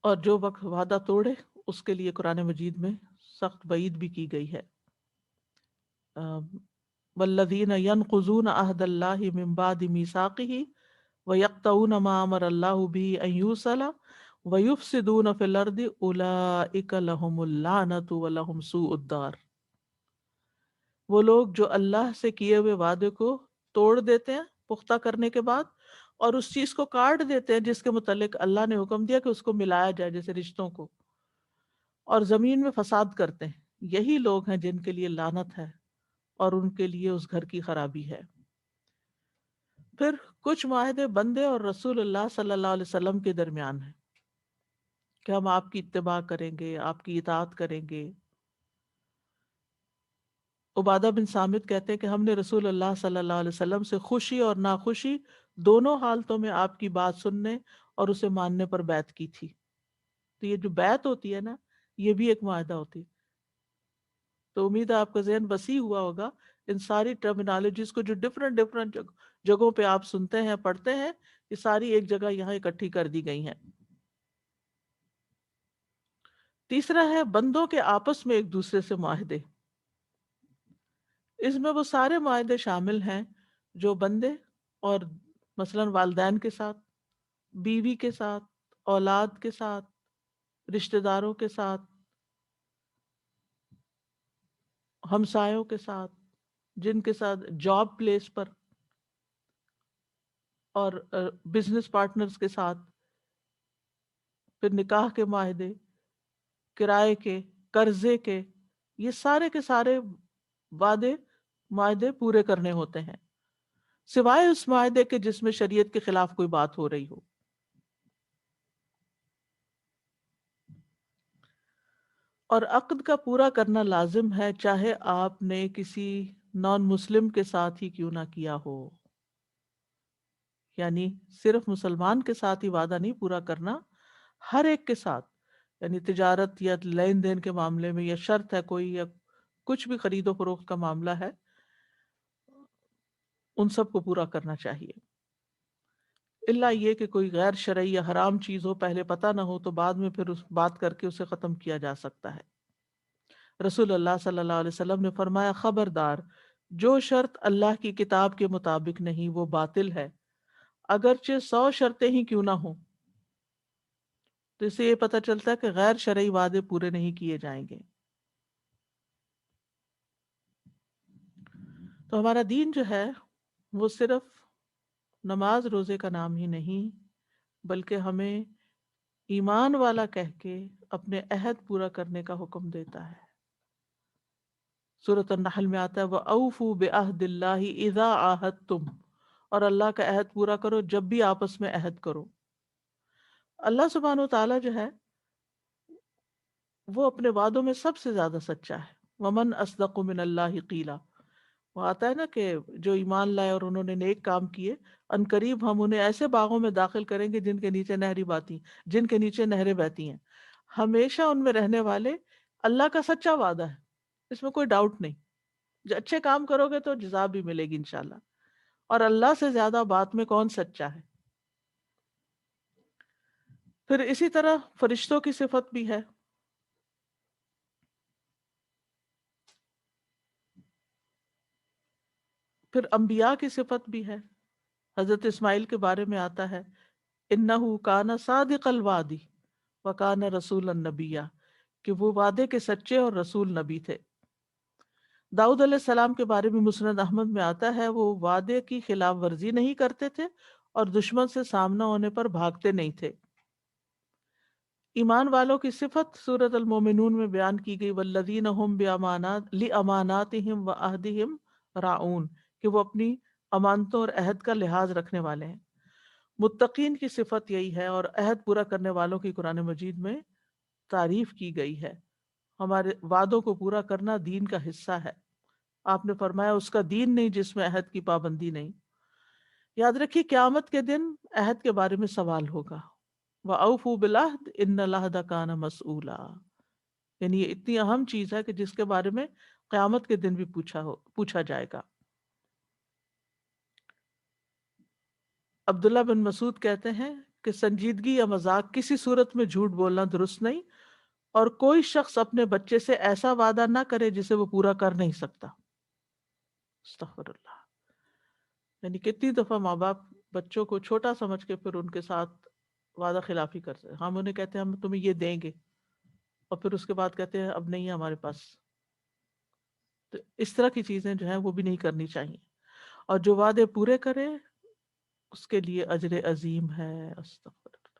اور جو وقت وعدہ توڑے اس کے لیے قرآن مجید میں سخت وعید بھی کی گئی ہے۔ والذین ینقضون عہد اللہ من بعد میثاقہ وَيَقْطَعُونَ مَا أَمَرَ اللَّهُ بِهِ أَن يُوصَلَ وَيُفْسِدُونَ فِي الْأَرْضِ أُولَٰئِكَ لَهُمُ اللَّعْنَةُ وَلَهُمْ سُوءُ الدَّارِ، وہ لوگ جو اللہ سے کیے ہوئے وعدے کو توڑ دیتے ہیں پختہ کرنے کے بعد، اور اس چیز کو کاٹ دیتے ہیں جس کے متعلق اللہ نے حکم دیا کہ اس کو ملایا جائے جیسے رشتوں کو، اور زمین میں فساد کرتے ہیں، یہی لوگ ہیں جن کے لیے لعنت ہے اور ان کے لیے اس گھر کی خرابی ہے۔ پھر کچھ معاہدے بندے اور رسول اللہ صلی اللہ علیہ وسلم کے درمیان ہیں کہ ہم آپ کی اتباع کریں گے، آپ کی اطاعت کریں گے۔ عبادہ بن صامت کہتے ہیں کہ ہم نے رسول اللہ صلی اللہ علیہ وسلم سے خوشی اور ناخوشی دونوں حالتوں میں آپ کی بات سننے اور اسے ماننے پر بیعت کی تھی۔ تو یہ جو بیعت ہوتی ہے نا، یہ بھی ایک معاہدہ ہوتی ہے۔ تو امید ہے آپ کا ذہن وسیع ہوا ہوگا ان ساری ٹرمینالوجیز کو جو ڈفرینٹ جگہوں پہ آپ سنتے ہیں، پڑھتے ہیں، یہ ساری ایک جگہ یہاں اکٹھی کر دی گئی ہیں۔ تیسرا ہے بندوں کے آپس میں ایک دوسرے سے معاہدے۔ اس میں وہ سارے معاہدے شامل ہیں جو بندے اور مثلاً والدین کے ساتھ، بیوی کے ساتھ، اولاد کے ساتھ، رشتہ داروں کے ساتھ، ہمسایوں کے ساتھ، جن کے ساتھ جاب پلیس پر، اور بزنس پارٹنرز کے ساتھ، پھر نکاح کے معاہدے، کرائے کے، قرضے کے، یہ سارے کے سارے وعدے معاہدے پورے کرنے ہوتے ہیں، سوائے اس معاہدے کے جس میں شریعت کے خلاف کوئی بات ہو رہی ہو۔ اور عقد کا پورا کرنا لازم ہے چاہے آپ نے کسی نان مسلم کے ساتھ ہی کیوں نہ کیا ہو، یعنی صرف مسلمان کے ساتھ ہی وعدہ نہیں پورا کرنا، ہر ایک کے ساتھ، یعنی تجارت یا لین دین کے معاملے میں، یا شرط ہے کوئی، یا کچھ بھی خرید و فروخت کا معاملہ ہے، ان سب کو پورا کرنا چاہیے۔ الا یہ کہ کوئی غیر شرعی یا حرام چیز ہو، پہلے پتہ نہ ہو، تو بعد میں پھر اس بات کر کے اسے ختم کیا جا سکتا ہے۔ رسول اللہ صلی اللہ علیہ وسلم نے فرمایا، خبردار، جو شرط اللہ کی کتاب کے مطابق نہیں وہ باطل ہے، اگرچہ 100 شرطیں ہی کیوں نہ ہوں۔ تو اس سے یہ پتہ چلتا ہے کہ غیر شرعی وعدے پورے نہیں کیے جائیں گے۔ تو ہمارا دین جو ہے وہ صرف نماز روزے کا نام ہی نہیں، بلکہ ہمیں ایمان والا کہہ کے اپنے عہد پورا کرنے کا حکم دیتا ہے۔ سورۃ النحل میں آتا ہے وَأَوْفُوا بِعَهْدِ اللَّهِ إِذَا عَاهَدتُّمْ، اور اللہ کا عہد پورا کرو جب بھی آپس میں عہد کرو۔ اللہ سبحانہ وتعالیٰ جو ہے وہ اپنے وعدوں میں سب سے زیادہ سچا ہے۔ وَمَنْ أَصْدَقُ مِنَ اللَّهِ قِيلًا، وہ آتا ہے نا کہ جو ایمان لائے اور انہوں نے نیک کام کیے، ان قریب ہم انہیں ایسے باغوں میں داخل کریں گے جن کے نیچے جن کے نیچے نہریں بہتی ہیں۔ ہمیشہ ان میں رہنے والے، اللہ کا سچا وعدہ ہے، اس میں کوئی ڈاؤٹ نہیں۔ جو اچھے کام کرو گے تو جزا بھی ملے گی انشاءاللہ، اور اللہ سے زیادہ بات میں کون سچا ہے۔ پھر اسی طرح فرشتوں کی صفت بھی ہے۔ پھر انبیاء کی صفت بھی ہے۔ حضرت اسماعیل کے بارے میں آتا ہے انہو کان صادق الوعد وکان رسول النبیہ، کہ وہ وعدے کے سچے اور رسول نبی تھے۔ داؤد علیہ السلام کے بارے میں مسند احمد میں آتا ہے وہ وعدے کی خلاف ورزی نہیں کرتے تھے اور دشمن سے سامنا ہونے پر بھاگتے نہیں تھے۔ ایمان والوں کی صفت سورۃ المومنون میں بیان کی گئی، والذین هم لاماناتہم وعہدہم راعون، کہ وہ اپنی امانتوں اور عہد کا لحاظ رکھنے والے ہیں۔ متقین کی صفت یہی ہے، اور عہد پورا کرنے والوں کی قرآن مجید میں تعریف کی گئی ہے۔ ہمارے وعدوں کو پورا کرنا دین کا حصہ ہے۔ آپ نے فرمایا اس کا دین نہیں جس میں عہد کی پابندی نہیں۔ یاد رکھیے قیامت کے دن عہد کے بارے میں سوال ہوگا۔ وَأَوْفُوا بِالْعَهْدِ إِنَّ الْعَهْدَ كَانَ مَسْئُولًا، یعنی یہ اتنی اہم چیز ہے کہ جس کے بارے میں قیامت کے دن بھی پوچھا جائے گا۔ عبداللہ بن مسعود کہتے ہیں کہ سنجیدگی یا مذاق کسی صورت میں جھوٹ بولنا درست نہیں، اور کوئی شخص اپنے بچے سے ایسا وعدہ نہ کرے جسے وہ پورا کر نہیں سکتا۔ استغفر اللہ۔ یعنی کتنی دفعہ ماں باپ بچوں کو چھوٹا سمجھ کے پھر ان کے ساتھ وعدہ خلافی کرتے ہیں۔ ہم انہیں کہتے ہیں ہم تمہیں یہ دیں گے، اور پھر اس کے بعد کہتے ہیں اب نہیں ہے ہمارے پاس۔ تو اس طرح کی چیزیں جو ہیں وہ بھی نہیں کرنی چاہیے، اور جو وعدے پورے کرے اس کے لیے اجر عظیم ہے۔ استغفر اللہ۔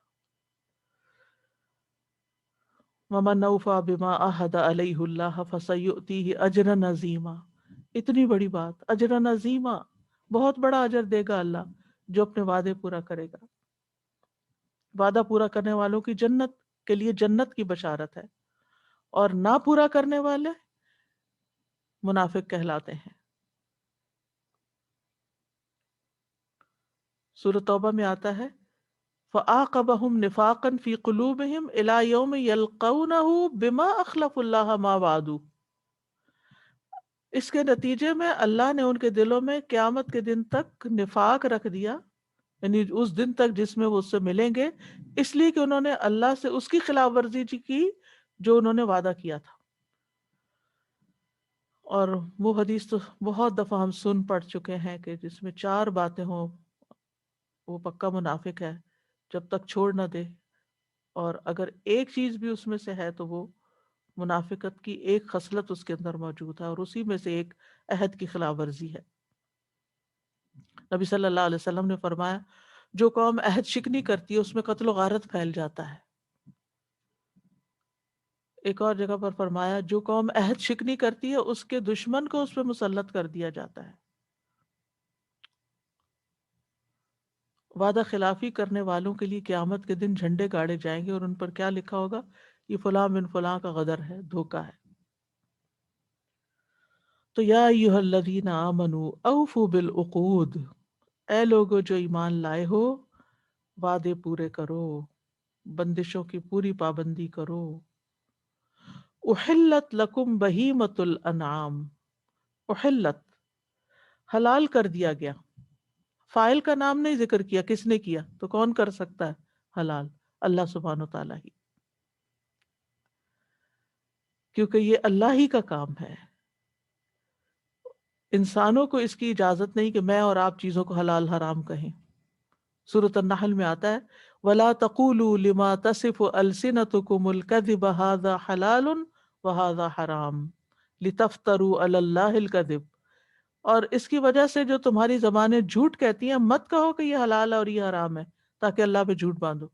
وَمَنْ أَوْفَىٰ بِمَا عَاهَدَ عَلَيْهِ اللَّهُ فَسَيُؤْتِيهِ أَجْرًا عَظِيمًا، اتنی بڑی بات، اجرًا عظیما، بہت بڑا اجر دے گا اللہ جو اپنے وعدے پورا کرے گا۔ وعدہ پورا کرنے والوں کی جنت کے لیے جنت کی بشارت ہے، اور نہ پورا کرنے والے منافق کہلاتے ہیں۔ سورۃ توبہ میں آتا ہے فَآقَبَهُمْ نِفَاقًا فِي قُلُوبِهِمْ إِلَىٰ يَوْمِ يَلْقَوْنَهُ بِمَا أَخْلَفُوا اللَّهَ مَا وَعَدُوا، اس کے نتیجے میں اللہ نے ان کے دلوں میں قیامت کے دن تک نفاق رکھ دیا، یعنی اس دن تک جس میں وہ اس سے ملیں گے، اس لیے کہ انہوں نے اللہ سے اس کی خلاف ورزی کی جو انہوں نے وعدہ کیا تھا۔ اور وہ حدیث تو بہت دفعہ ہم سن پڑھ چکے ہیں کہ جس میں 4 باتیں ہوں وہ پکا منافق ہے، جب تک چھوڑ نہ دے، اور اگر ایک چیز بھی اس میں سے ہے تو وہ منافقت کی ایک خصلت اس کے اندر موجود ہے، اور اسی میں سے ایک عہد کی خلاف ورزی ہے۔ نبی صلی اللہ علیہ وسلم نے فرمایا جو قوم عہد شکنی کرتی ہے اس میں قتل و غارت پھیل جاتا ہے۔ ایک اور جگہ پر فرمایا جو قوم عہد شکنی کرتی ہے اس کے دشمن کو اس پہ مسلط کر دیا جاتا ہے۔ وعدہ خلافی کرنے والوں کے لیے قیامت کے دن جھنڈے گاڑے جائیں گے، اور ان پر کیا لکھا ہوگا؟ یہ فلاں بن فلاں کا غدر ہے، دھوکہ ہے۔ تو یا ایھا الذین آمنوا اوفوا بالعقود، اے لوگو جو ایمان لائے ہو وعدے پورے کرو، بندشوں کی پوری پابندی کرو۔ احلت لکم بہیمۃ الانعام، احلت حلال کر دیا گیا، فائل کا نام نہیں ذکر کیا، کس نے کیا؟ تو کون کر سکتا ہے حلال؟ اللہ سبحانہ وتعالیٰ ہی، کیونکہ یہ اللہ ہی کا کام ہے. انسانوں کو اس کی اجازت نہیں کہ میں اور آپ چیزوں کو حلال حرام کہیں. سورۃ النحل میں آتا ہے وَلَا تَقُولُوا لِمَا تَصِفُ أَلْسِنَتُكُمُ الْكَذِبَ هَذَا حَلَالٌ وَهَذَا حَرَامٌ لِتَفْتَرُوا عَلَى اللَّهِ الْكَذِبَ. اور اس کی وجہ سے جو تمہاری زبانیں جھوٹ کہتی ہیں، مت کہو کہ یہ حلال ہے اور یہ حرام ہے تاکہ اللہ پہ جھوٹ باندھو.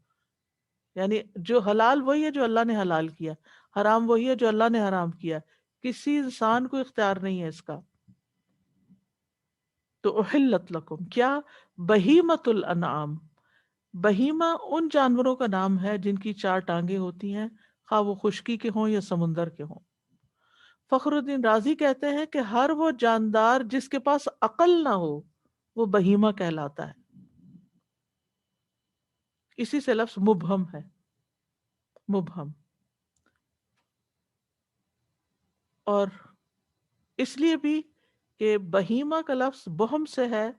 یعنی جو حلال وہی ہے جو اللہ نے حلال کیا، حرام وہی ہے جو اللہ نے حرام کیا. کسی انسان کو اختیار نہیں ہے اس کا. تو احلت لکم، کیا؟ بہیمۃ الانعام. بہیمہ ان جانوروں کا نام ہے جن کی 4 ٹانگیں ہوتی ہیں، خواہ وہ خشکی کے ہوں یا سمندر کے ہوں. فخر الدین رازی کہتے ہیں کہ ہر وہ جاندار جس کے پاس عقل نہ ہو وہ بہیمہ کہلاتا ہے. اسی سے لفظ مبہم ہے، مبہم. اور اس لیے بھی کہ بہیمہ کا لفظ بہم سے ہے،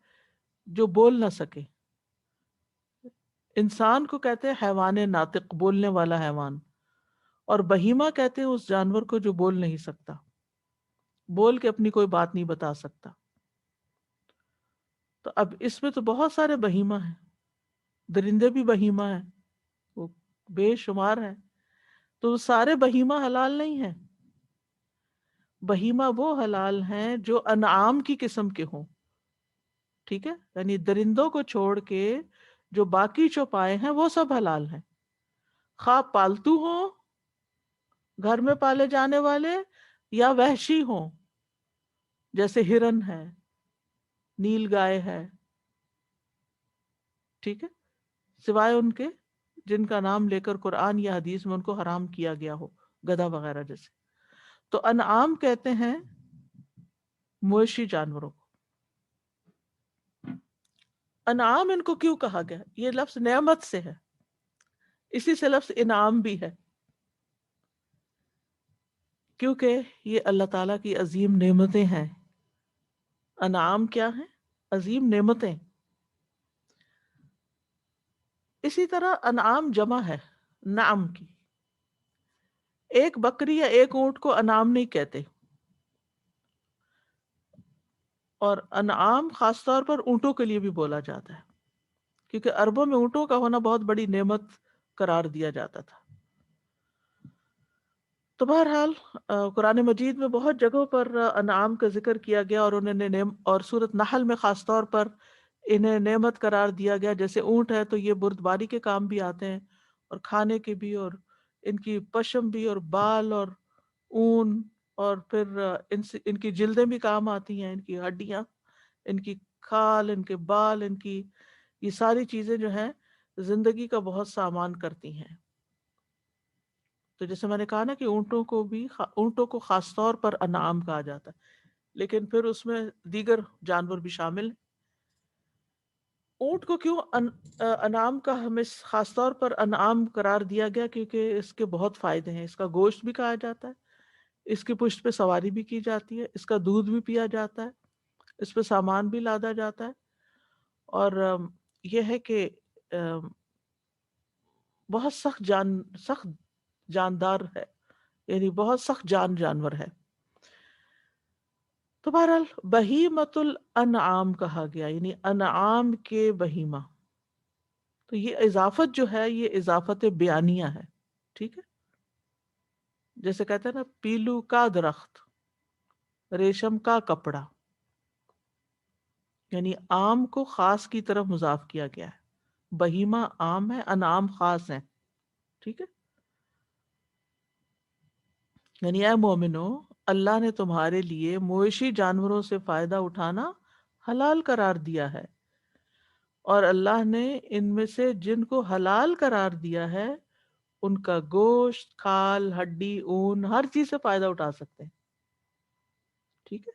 جو بول نہ سکے. انسان کو کہتے ہیں حیوان ناطق، بولنے والا حیوان، اور بہیمہ کہتے ہیں اس جانور کو جو بول نہیں سکتا، بول کے اپنی کوئی بات نہیں بتا سکتا. تو اب اس میں تو بہت سارے بہیمہ ہیں، درندے بھی بہیمہ ہیں، وہ بے شمار ہیں. تو وہ سارے بہیمہ حلال نہیں ہیں. بہیمہ وہ حلال ہیں جو انعام کی قسم کے ہوں. ٹھیک ہے، یعنی درندوں کو چھوڑ کے جو باقی چوپائے ہیں وہ سب حلال ہیں، خواہ پالتو ہوں، گھر میں پالے جانے والے، یا وحشی ہوں، جیسے ہرن ہے، نیل گائے ہے. ٹھیک ہے، سوائے ان کے جن کا نام لے کر قرآن یا حدیث میں ان کو حرام کیا گیا ہو، گدھا وغیرہ جیسے. تو انعام کہتے ہیں مویشی جانوروں کو. انعام ان کو کیوں کہا گیا؟ یہ لفظ نعمت سے ہے، اسی سے لفظ انعام بھی ہے، کیونکہ یہ اللہ تعالیٰ کی عظیم نعمتیں ہیں. انعام کیا ہیں؟ عظیم نعمتیں. اسی طرح انعام جمع ہے نعم کی. ایک بکری یا ایک اونٹ کو انعام نہیں کہتے، اور انعام خاص طور پر اونٹوں کے لیے بھی بولا جاتا ہے، کیونکہ عربوں میں اونٹوں کا ہونا بہت بڑی نعمت قرار دیا جاتا تھا. تو بہرحال قرآن مجید میں بہت جگہوں پر انعام کا ذکر کیا گیا، اور انہوں نے اور سورۃ نحل میں خاص طور پر انہیں نعمت قرار دیا گیا. جیسے اونٹ ہے تو یہ بردباری کے کام بھی آتے ہیں، اور کھانے کے بھی، اور ان کی پشم بھی، اور بال اور اون، اور پھر ان کی جلدیں بھی کام آتی ہیں، ان کی ہڈیاں، ان کی کھال، ان کے بال، ان کی یہ ساری چیزیں جو ہیں زندگی کا بہت سامان کرتی ہیں. تو جیسے میں نے کہا نا کہ اونٹوں کو خاص طور پر انعام کہا جاتا ہے، لیکن پھر اس میں دیگر جانور بھی شامل ہیں. اونٹ کو کیوں انعام کا ہمیں خاص طور پر انعام قرار دیا گیا؟ کیونکہ اس کے بہت فائدے ہیں. اس کا گوشت بھی کھایا جاتا ہے، اس کی پشت پہ سواری بھی کی جاتی ہے، اس کا دودھ بھی پیا جاتا ہے، اس پہ سامان بھی لادا جاتا ہے، اور یہ ہے کہ بہت سخت جاندار ہے، یعنی بہت سخت جانور ہے. تو بہرحال بہیمۃ الانعام کہا گیا، یعنی انعام کے بہیمہ. تو یہ اضافت جو ہے یہ اضافت بیانیہ ہے. ٹھیک ہے، جیسے کہتے ہیں نا پیلو کا درخت، ریشم کا کپڑا، یعنی عام کو خاص کی طرف مضاف کیا گیا ہے. بہیمہ عام ہے، انعام خاص ہے. ٹھیک ہے، یعنی اے مومنو، اللہ نے تمہارے لیے مویشی جانوروں سے فائدہ اٹھانا حلال قرار دیا ہے، اور اللہ نے ان میں سے جن کو حلال قرار دیا ہے ان کا گوشت، کھال، ہڈی، اون، ہر چیز سے فائدہ اٹھا سکتے ہیں. ٹھیک ہے،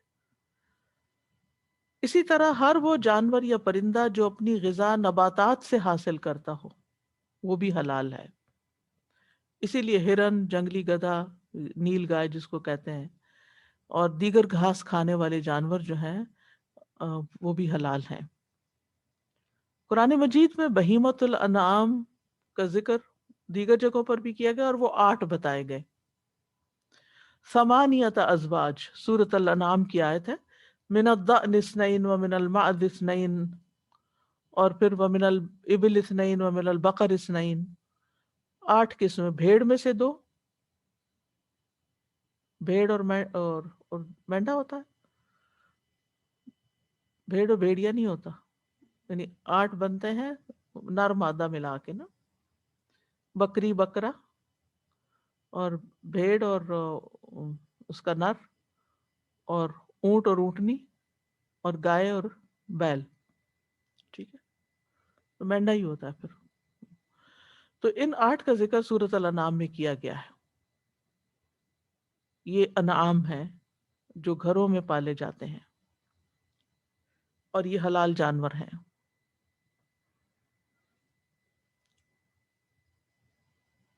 اسی طرح ہر وہ جانور یا پرندہ جو اپنی غذا نباتات سے حاصل کرتا ہو وہ بھی حلال ہے. اسی لیے ہرن، جنگلی گدھا، نیل گائے جس کو کہتے ہیں، اور دیگر گھاس کھانے والے جانور جو ہیں وہ بھی حلال ہیں. قرآن مجید میں بہیمۃ الانعام کا ذکر دیگر جگہوں پر بھی کیا گیا اور وہ 8 بتائے گئے. ثمانیۃ ازواج سورۃ الانعام کی آیت ہے. من الضأن اثنین ومن المعد اثنین، اور پھر ومن الابل اثنین ومن البقر اثنین. 8 قسم. بھیڑ میں سے 2، بھیڑ اور مینڈا ہوتا ہے. بھیڑ اور بھیڑیا نہیں ہوتا، یعنی 8 بنتے ہیں نر مادہ ملا کے نا. بکری بکرا اور بھیڑ اور اس کا نر، اور اونٹ اور اونٹنی، اور گائے اور بیل. ٹھیک ہے، تو مینڈا ہی ہوتا ہے پھر. تو ان 8 کا ذکر سورۃ الانعام میں کیا گیا ہے. یہ انعام ہے جو گھروں میں پالے جاتے ہیں اور یہ حلال جانور ہیں.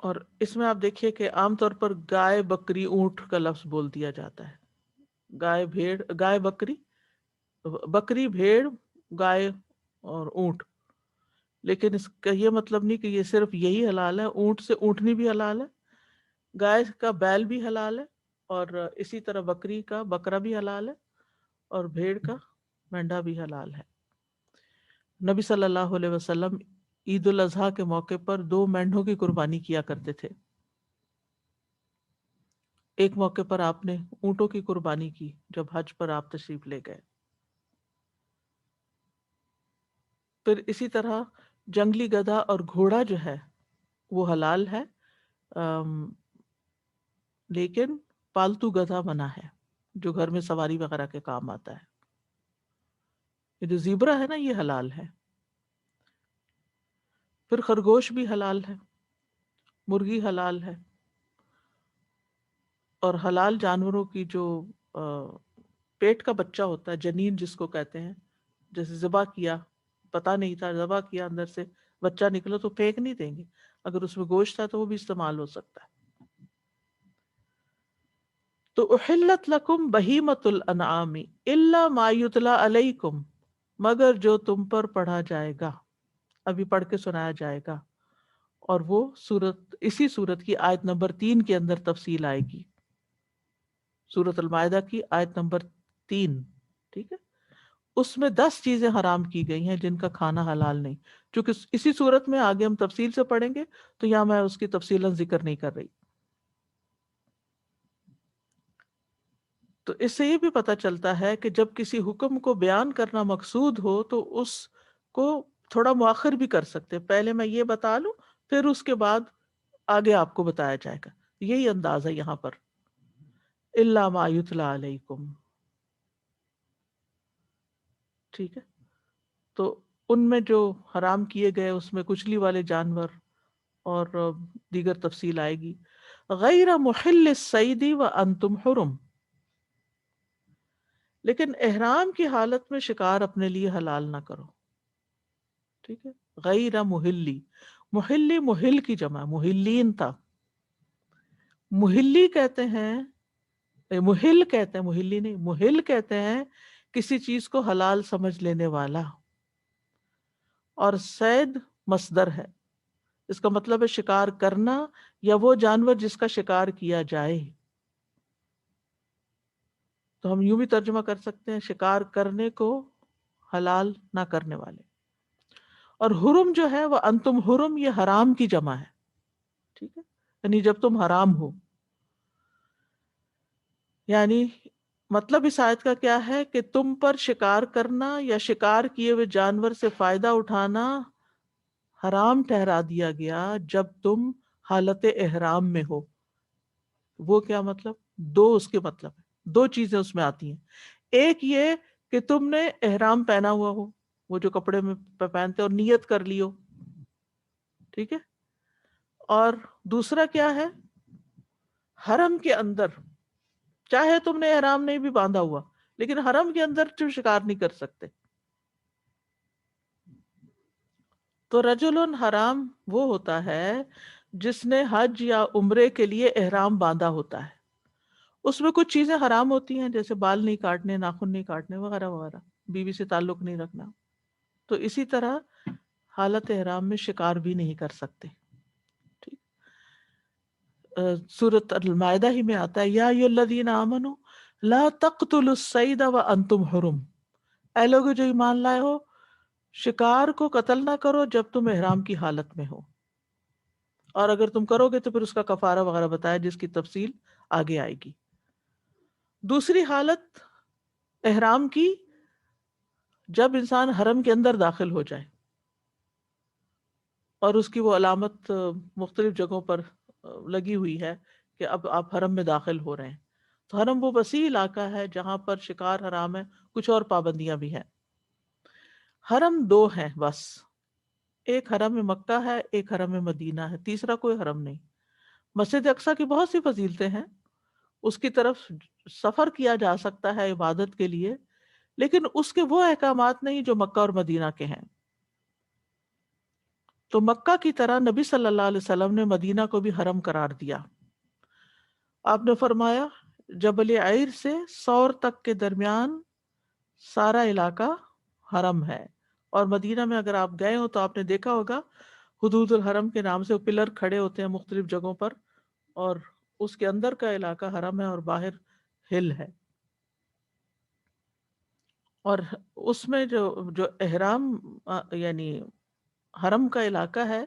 اور اس میں آپ دیکھیے کہ عام طور پر گائے بکری اونٹ کا لفظ بول دیا جاتا ہے. گائے بھیڑ، گائے بکری، بکری بھیڑ گائے اور اونٹ. لیکن اس کا یہ مطلب نہیں کہ یہ صرف یہی حلال ہے. اونٹ سے اونٹنی بھی حلال ہے، گائے کا بیل بھی حلال ہے، اور اسی طرح بکری کا بکرا بھی حلال ہے، اور بھیڑ کا مینڈا بھی حلال ہے. نبی صلی اللہ علیہ وسلم عید الاضحیٰ کے موقع پر 2 مینڈوں کی قربانی کیا کرتے تھے. ایک موقع پر آپ نے اونٹوں کی قربانی کی جب حج پر آپ تشریف لے گئے. پھر اسی طرح جنگلی گدھا اور گھوڑا جو ہے وہ حلال ہے، لیکن پالتو گدھا منع ہے جو گھر میں سواری وغیرہ کے کام آتا ہے. یہ جو زیبرا ہے نا یہ حلال ہے. پھر خرگوش بھی حلال ہے، مرغی حلال ہے. اور حلال جانوروں کی جو پیٹ کا بچہ ہوتا ہے، جنین جس کو کہتے ہیں، جیسے ذبح کیا، پتہ نہیں تھا، ذبح کیا، اندر سے بچہ نکلا تو پھینک نہیں دیں گے. اگر اس میں گوشت تھا تو وہ بھی استعمال ہو سکتا ہے. تو احلت لکم بہیمۃ الانعام الا ما یتلی علیکم، مگر جو تم پر پڑھا جائے گا، ابھی پڑھ کے سنایا جائے گا. اور وہ اسی سورت کی آیت نمبر 3 کے اندر تفصیل آئے گی. سورۃ المائدہ کی آیت نمبر 3. ٹھیک ہے، اس میں 10 چیزیں حرام کی گئی ہیں جن کا کھانا حلال نہیں. چونکہ اسی صورت میں آگے ہم تفصیل سے پڑھیں گے تو یہاں میں اس کی تفصیلاً ذکر نہیں کر رہی. تو اس سے یہ بھی پتہ چلتا ہے کہ جب کسی حکم کو بیان کرنا مقصود ہو تو اس کو تھوڑا مؤخر بھی کر سکتے. پہلے میں یہ بتا لوں، پھر اس کے بعد آگے آپ کو بتایا جائے گا. یہی انداز ہے یہاں پر، الا ما یتلی علیکم. ٹھیک ہے، تو ان میں جو حرام کیے گئے اس میں کچلی والے جانور اور دیگر تفصیل آئے گی. غیر محل الصید وانتم حرم، لیکن احرام کی حالت میں شکار اپنے لیے حلال نہ کرو. ٹھیک ہے، غیر محلی، محلی محل کی جمع، محلین تھا. محلی کہتے ہیں، محل کہتے ہیں، محلی نہیں، محل کہتے ہیں کسی چیز کو حلال سمجھ لینے والا. اور صید مصدر ہے، اس کا مطلب ہے شکار کرنا یا وہ جانور جس کا شکار کیا جائے. تو ہم یوں بھی ترجمہ کر سکتے ہیں شکار کرنے کو حلال نہ کرنے والے. اور حرم جو ہے وہ انتم حرم، یہ حرام کی جمع ہے. ٹھیک ہے، یعنی جب تم حرام ہو. یعنی مطلب اس آیت کا کیا ہے کہ تم پر شکار کرنا یا شکار کیے ہوئے جانور سے فائدہ اٹھانا حرام ٹھہرا دیا گیا جب تم حالت احرام میں ہو. وہ کیا مطلب؟ 2 اس کے مطلب ہے، 2 چیزیں اس میں آتی ہیں. ایک یہ کہ تم نے احرام پہنا ہوا ہو، وہ جو کپڑے میں پہنتے اور نیت کر لی ہو. ٹھیک ہے، اور دوسرا کیا ہے، حرم کے اندر چاہے تم نے احرام نہیں بھی باندھا ہوا لیکن حرم کے اندر تم شکار نہیں کر سکتے. تو رجل حرام وہ ہوتا ہے جس نے حج یا عمرے کے لیے احرام باندھا ہوتا ہے. اس میں کچھ چیزیں حرام ہوتی ہیں جیسے بال نہیں کاٹنے، ناخن نہیں کاٹنے وغیرہ وغیرہ، بیوی سے تعلق نہیں رکھنا. تو اسی طرح حالت احرام میں شکار بھی نہیں کر سکتے. ٹھیک. سورۃ المائدہ ہی میں آتا ہے یا ایھا الذین آمنوا لا تقتلوا الصید وانتم حرم. اے لوگو جو ایمان لائے ہو، شکار کو قتل نہ کرو جب تم احرام کی حالت میں ہو، اور اگر تم کرو گے تو پھر اس کا کفارہ وغیرہ بتایا جس کی تفصیل آگے آئے گی. دوسری حالت احرام کی جب انسان حرم کے اندر داخل ہو جائے اور اس کی وہ علامت مختلف جگہوں پر لگی ہوئی ہے کہ اب آپ حرم میں داخل ہو رہے ہیں. تو حرم وہ وسیع علاقہ ہے جہاں پر شکار حرام ہے، کچھ اور پابندیاں بھی ہیں. حرم دو ہیں بس، ایک حرم مکہ ہے، ایک حرم مدینہ ہے، تیسرا کوئی حرم نہیں. مسجد اقصیٰ کی بہت سی فضیلتیں ہیں، اس کی طرف سفر کیا جا سکتا ہے عبادت کے لیے، لیکن اس کے وہ احکامات نہیں جو مکہ اور مدینہ کے ہیں. تو مکہ کی طرح نبی صلی اللہ علیہ وسلم نے مدینہ کو بھی حرم قرار دیا. آپ نے فرمایا جبل عیر سے سور تک کے درمیان سارا علاقہ حرم ہے. اور مدینہ میں اگر آپ گئے ہو تو آپ نے دیکھا ہوگا حدود الحرم کے نام سے وہ پلر کھڑے ہوتے ہیں مختلف جگہوں پر، اور اس کے اندر کا علاقہ حرم ہے اور باہر ہل ہے. اور اس میں جو احرام یعنی حرم کا علاقہ ہے،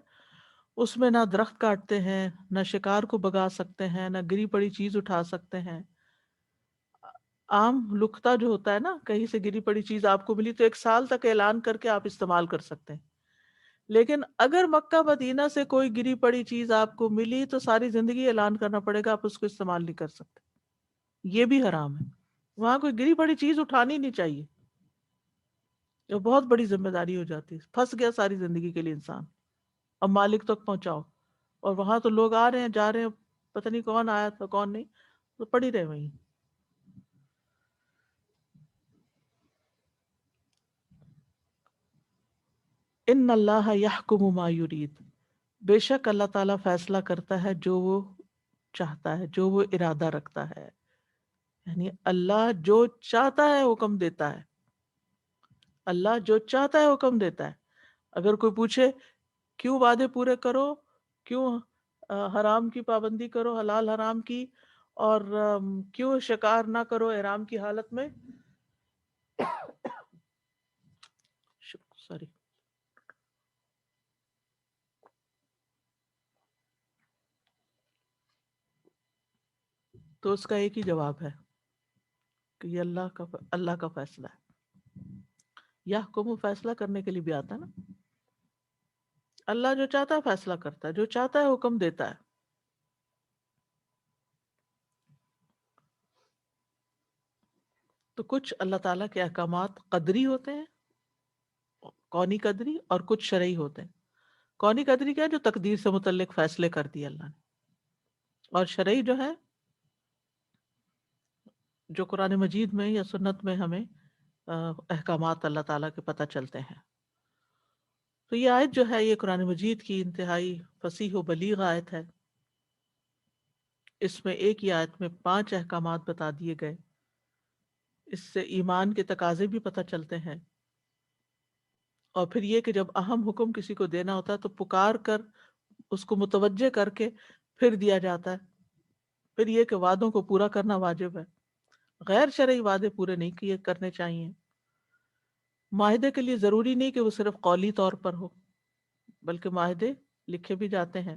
اس میں نہ درخت کاٹتے ہیں، نہ شکار کو بگا سکتے ہیں، نہ گری پڑی چیز اٹھا سکتے ہیں. عام لقطہ جو ہوتا ہے نا، کہیں سے گری پڑی چیز آپ کو ملی تو 1 سال تک اعلان کر کے آپ استعمال کر سکتے ہیں، لیکن اگر مکہ مدینہ سے کوئی گری پڑی چیز آپ کو ملی تو ساری زندگی اعلان کرنا پڑے گا، آپ اس کو استعمال نہیں کر سکتے. یہ بھی حرام ہے. وہاں کوئی گری پڑی چیز اٹھانی نہیں چاہیے، یہ بہت بڑی ذمہ داری ہو جاتی ہے. پھنس گیا ساری زندگی کے لیے انسان، اب مالک تک پہنچاؤ. اور وہاں تو لوگ آ رہے ہیں جا رہے ہیں، پتہ نہیں کون آیا تھا کون نہیں، تو پڑی رہے وہیں. ان اللہ یحکم ما یرید، بے شک اللہ تعالیٰ فیصلہ کرتا ہے جو وہ چاہتا ہے، جو وہ ارادہ رکھتا ہے. یعنی اللہ جو چاہتا ہے حکم دیتا ہے، اللہ جو چاہتا ہے حکم دیتا ہے. اگر کوئی پوچھے کیوں وعدے پورے کرو، کیوں حرام کی پابندی کرو، حلال حرام کی، اور کیوں شکار نہ کرو احرام کی حالت میں، سوری، تو اس کا ایک ہی جواب ہے کہ یہ اللہ کا فیصلہ ہے. یا حکم فیصلہ کرنے کے لیے بھی آتا ہے نا، اللہ جو چاہتا ہے فیصلہ کرتا ہے، جو چاہتا ہے حکم دیتا ہے. تو کچھ اللہ تعالیٰ کے احکامات قدری ہوتے ہیں، کونی قدری، اور کچھ شرعی ہوتے ہیں. کونی قدری کیا ہے؟ جو تقدیر سے متعلق فیصلے کر دیے اللہ نے. اور شرعی جو ہے جو قرآن مجید میں یا سنت میں ہمیں احکامات اللہ تعالیٰ کے پتہ چلتے ہیں. تو یہ آیت جو ہے یہ قرآن مجید کی انتہائی فصیح و بلیغ آیت ہے. اس میں ایک ہی آیت میں 5 احکامات بتا دیے گئے. اس سے ایمان کے تقاضے بھی پتہ چلتے ہیں، اور پھر یہ کہ جب اہم حکم کسی کو دینا ہوتا ہے تو پکار کر اس کو متوجہ کر کے پھر دیا جاتا ہے. پھر یہ کہ وعدوں کو پورا کرنا واجب ہے، غیر شرعی وعدے پورے نہیں کیے کرنے چاہیے. معاہدے کے لیے ضروری نہیں کہ وہ صرف قولی طور پر ہو، بلکہ معاہدے لکھے بھی جاتے ہیں.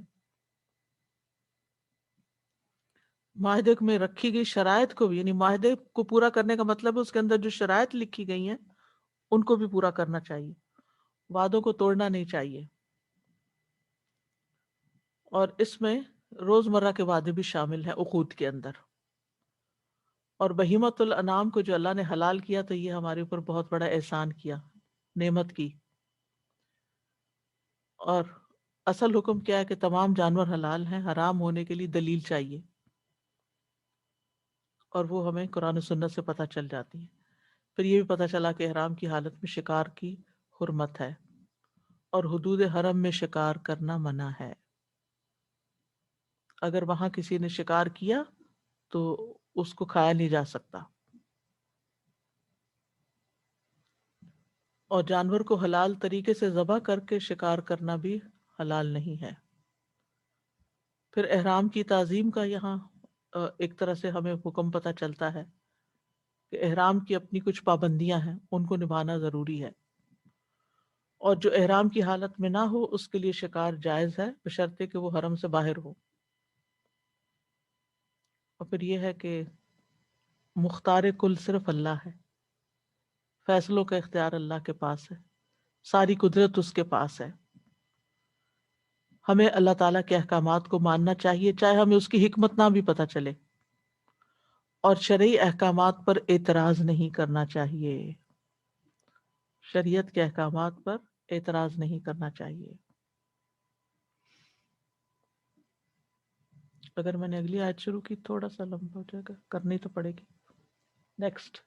معاہدے میں رکھی گئی شرائط کو بھی، یعنی معاہدے کو پورا کرنے کا مطلب ہے اس کے اندر جو شرائط لکھی گئی ہیں ان کو بھی پورا کرنا چاہیے، وعدوں کو توڑنا نہیں چاہیے. اور اس میں روزمرہ کے وعدے بھی شامل ہیں عقود کے اندر. اور بہیمۃ الانعام کو جو اللہ نے حلال کیا تو یہ ہمارے اوپر بہت بڑا احسان کیا، نعمت کی. اور اصل حکم کیا ہے کہ تمام جانور حلال ہیں، حرام ہونے کے لیے دلیل چاہیے، اور وہ ہمیں قرآن و سنت سے پتہ چل جاتی ہے. پھر یہ بھی پتہ چلا کہ احرام کی حالت میں شکار کی حرمت ہے، اور حدود حرم میں شکار کرنا منع ہے. اگر وہاں کسی نے شکار کیا تو اس کو کھایا نہیں جا سکتا. اور جانور کو حلال طریقے سے ذبح کر کے شکار کرنا بھی حلال نہیں ہے۔ پھر احرام کی تعظیم کا یہاں ایک طرح سے ہمیں حکم پتہ چلتا ہے کہ احرام کی اپنی کچھ پابندیاں ہیں، ان کو نبھانا ضروری ہے، اور جو احرام کی حالت میں نہ ہو اس کے لیے شکار جائز ہے، بشرطے کہ وہ حرم سے باہر ہو۔ اور پھر یہ ہے کہ مختار کل صرف اللہ ہے، فیصلوں کا اختیار اللہ کے پاس ہے، ساری قدرت اس کے پاس ہے۔ ہمیں اللہ تعالیٰ کے احکامات کو ماننا چاہیے، چاہے ہمیں اس کی حکمت نہ بھی پتہ چلے، اور شرعی احکامات پر اعتراض نہیں کرنا چاہیے، شریعت کے احکامات پر اعتراض نہیں کرنا چاہیے۔ اگر میں نے اگلی آیت شروع کی تھوڑا سا لمبا ہو جائے گا، کرنی تو پڑے گی۔ نیکسٹ۔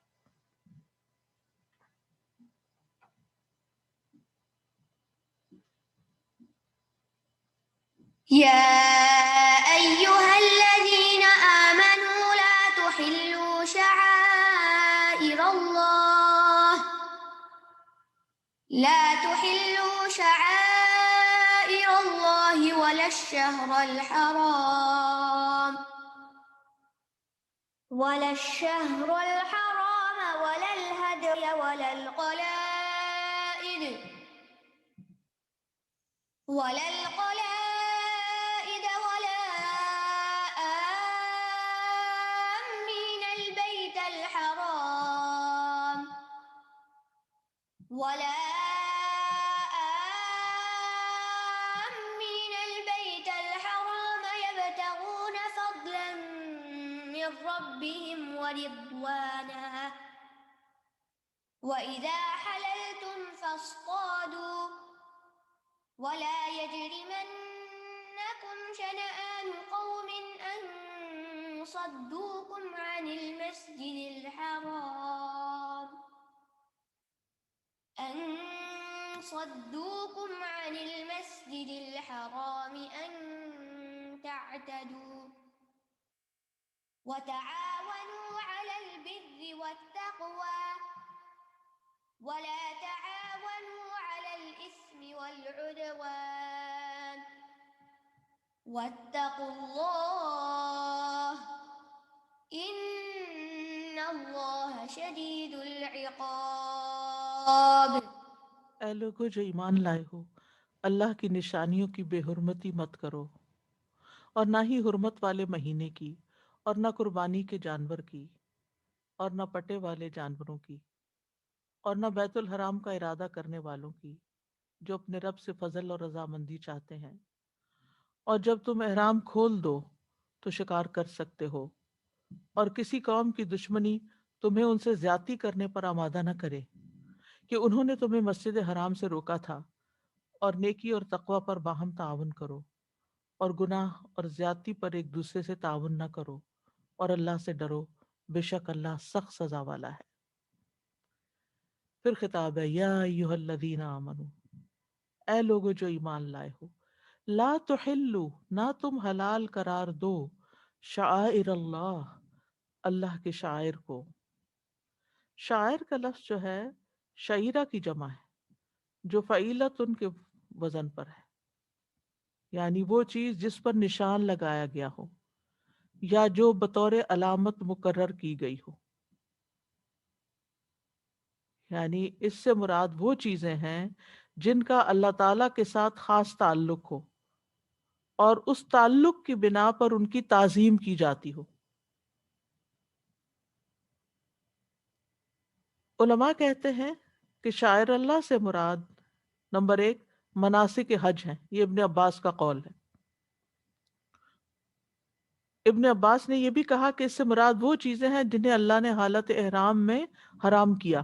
يا أيها الذين آمنوا لا تحلوا شعائر الله ولا الشهر الحرام ولا الهدي ولا القلائد ولا آمين البيت الحرام يبتغون فضلا من ربهم ورضوانا وإذا حللتم فاصطادوا ولا يجرمنكم شنآن قوم أن صدوكم عن المسجد الحرام أن تعتدوا وتعاونوا على البر والتقوى ولا تعاونوا على الإثم والعدوان واتقوا الله إن الله شديد العقاب۔ اے لوگو جو ایمان لائے ہو، اللہ کی نشانیوں کی بے حرمتی مت کرو، اور نہ ہی حرمت والے مہینے کی، اور نہ قربانی کے جانور کی، اور نہ پٹے والے جانوروں کی، اور نہ بیت الحرام کا ارادہ کرنے والوں کی، جو اپنے رب سے فضل اور رضامندی چاہتے ہیں۔ اور جب تم احرام کھول دو تو شکار کر سکتے ہو، اور کسی قوم کی دشمنی تمہیں ان سے زیادتی کرنے پر آمادہ نہ کرے کہ انہوں نے تمہیں مسجد حرام سے روکا تھا، اور نیکی اور تقوی پر باہم تعاون کرو، اور گناہ اور زیادتی پر ایک دوسرے سے تعاون نہ کرو، اور اللہ سے ڈرو، بے شک اللہ سخت سزا والا ہے۔ پھر خطاب ہے، یا ایھا الذین آمنو، اے لوگو جو ایمان لائے ہو، لا تحلوا، نہ تم حلال قرار دو، شعائر اللہ، اللہ کے شاعر کو۔ شاعر کا لفظ جو ہے شعیرہ کی جمع ہے، جو فعیلت ان کے وزن پر ہے، یعنی وہ چیز جس پر نشان لگایا گیا ہو یا جو بطور علامت مقرر کی گئی ہو۔ یعنی اس سے مراد وہ چیزیں ہیں جن کا اللہ تعالیٰ کے ساتھ خاص تعلق ہو، اور اس تعلق کی بنا پر ان کی تعظیم کی جاتی ہو۔ علماء کہتے ہیں کہ شاعر اللہ سے مراد نمبر 1 مناسک حج ہیں، یہ ابن عباس کا قول ہے۔ ابن عباس نے یہ بھی کہا کہ اس سے مراد وہ چیزیں ہیں جنہیں اللہ نے حالت احرام میں حرام کیا،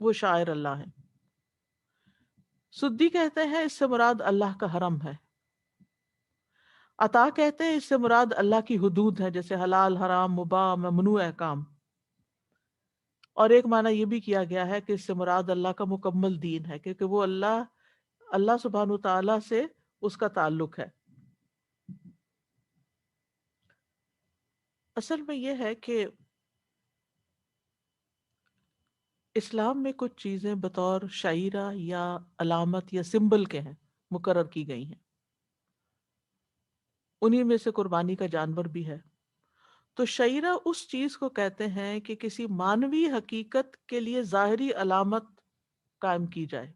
وہ شاعر اللہ ہیں۔ سدی کہتے ہیں اس سے مراد اللہ کا حرم ہے۔ عطا کہتے ہیں اس سے مراد اللہ کی حدود ہے، جیسے حلال، حرام، مباح، ممنوع احکام۔ اور ایک معنی یہ بھی کیا گیا ہے کہ اس سے مراد اللہ کا مکمل دین ہے، کیونکہ وہ اللہ سبحانہ تعالیٰ سے اس کا تعلق ہے۔ اصل میں یہ ہے کہ اسلام میں کچھ چیزیں بطور شعیرہ یا علامت یا سمبل کے ہیں، مقرر کی گئی ہیں، انہی میں سے قربانی کا جانور بھی ہے۔ تو شعیرہ اس چیز کو کہتے ہیں کہ کسی مانوی حقیقت کے لیے ظاہری علامت قائم کی جائے۔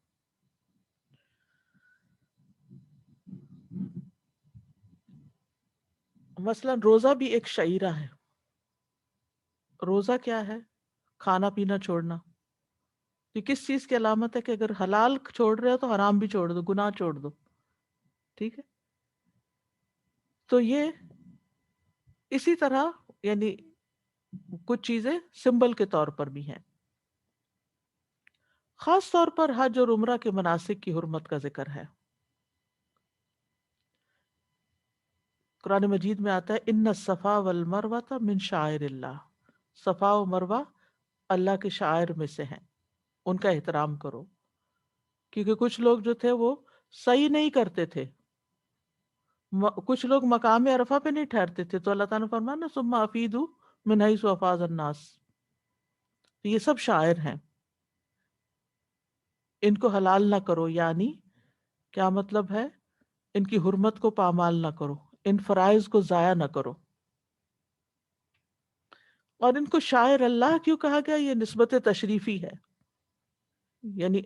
مثلا روزہ بھی ایک شعیرہ ہے۔ روزہ کیا ہے؟ کھانا پینا چھوڑنا۔ یہ کس چیز کی علامت ہے؟ کہ اگر حلال چھوڑ رہے ہو تو حرام بھی چھوڑ دو، گناہ چھوڑ دو، ٹھیک ہے؟ تو یہ اسی طرح یعنی کچھ چیزیں سمبل کے طور پر بھی ہیں۔ خاص طور پر حج اور عمرہ کے مناسک کی حرمت کا ذکر ہے۔ قرآن مجید میں آتا ہے ان الصفا والمروہ من شعائر اللہ، صفا و مروہ اللہ کے شعائر میں سے ہیں، ان کا احترام کرو۔ کیونکہ کچھ لوگ جو تھے وہ صحیح نہیں کرتے تھے، کچھ لوگ مقام عرفہ پہ نہیں ٹھہرتے تھے، تو اللہ تعالیٰ نے فرمایا نا ثم افیدوا من حیث افاض الناس، تو یہ سب شاعر ہیں، ان کو حلال نہ کرو، یعنی کیا مطلب ہے؟ ان کی حرمت کو پامال نہ کرو، ان فرائض کو ضائع نہ کرو۔ اور ان کو شاعر اللہ کیوں کہا گیا؟ یہ نسبت تشریفی ہے، یعنی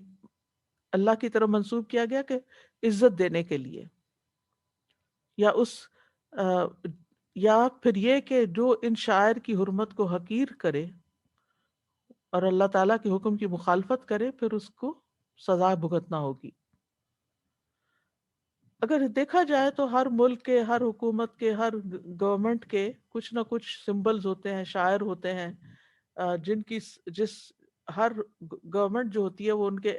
اللہ کی طرف منسوب کیا گیا کہ عزت دینے کے لیے، یا اس آ، یا پھر یہ کہ جو ان شاعر کی حرمت کو حقیر کرے اور اللہ تعالیٰ کے حکم کی مخالفت کرے، پھر اس کو سزا بھگتنا ہوگی۔ اگر دیکھا جائے تو ہر ملک کے، ہر حکومت کے، ہر گورنمنٹ کے کچھ نہ کچھ سمبلز ہوتے ہیں، شاعر ہوتے ہیں، جن کی جس ہر گورنمنٹ جو ہوتی ہے وہ ان کے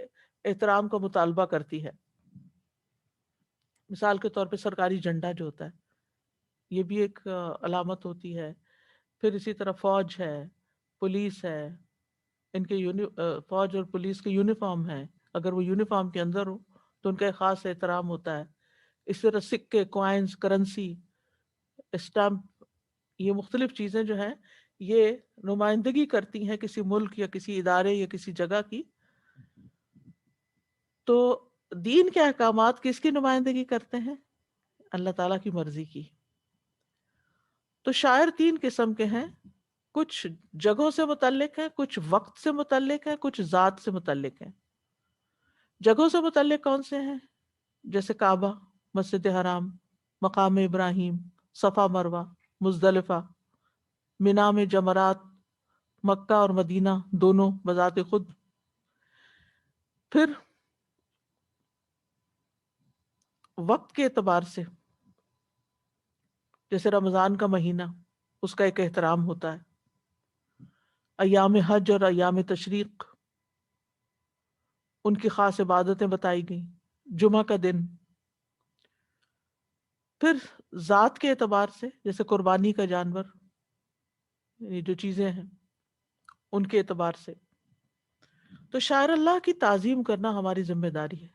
احترام کا مطالبہ کرتی ہے۔ مثال کے طور پہ سرکاری جھنڈا جو ہوتا ہے، یہ بھی ایک علامت ہوتی ہے۔ پھر اسی طرح فوج ہے، پولیس ہے، ان کے فوج اور پولیس کے یونیفارم ہیں، اگر وہ یونیفارم کے اندر ہو تو ان کا ایک خاص احترام ہوتا ہے۔ اس طرح سکے، کوائنز، کرنسی، اسٹمپ، یہ مختلف چیزیں جو ہیں یہ نمائندگی کرتی ہیں کسی ملک یا کسی ادارے یا کسی جگہ کی۔ تو دین کے احکامات کس کی نمائندگی کرتے ہیں؟ اللہ تعالیٰ کی مرضی کی۔ تو شاعر تین قسم کے ہیں، کچھ جگہوں سے متعلق ہیں، کچھ وقت سے متعلق ہیں، کچھ ذات سے متعلق ہیں۔ جگہوں سے متعلق کون سے ہیں؟ جیسے کعبہ، مسجد حرام، مقام ابراہیم، صفا مروہ، مزدلفہ، مینا میں جمرات، مکہ اور مدینہ دونوں بذات خود۔ پھر وقت کے اعتبار سے جیسے رمضان کا مہینہ، اس کا ایک احترام ہوتا ہے۔ ایام حج اور ایام تشریق، ان کی خاص عبادتیں بتائی گئیں۔ جمعہ کا دن۔ پھر ذات کے اعتبار سے جیسے قربانی کا جانور، یہ جو چیزیں ہیں ان کے اعتبار سے۔ تو شاعر اللہ کی تعظیم کرنا ہماری ذمہ داری ہے۔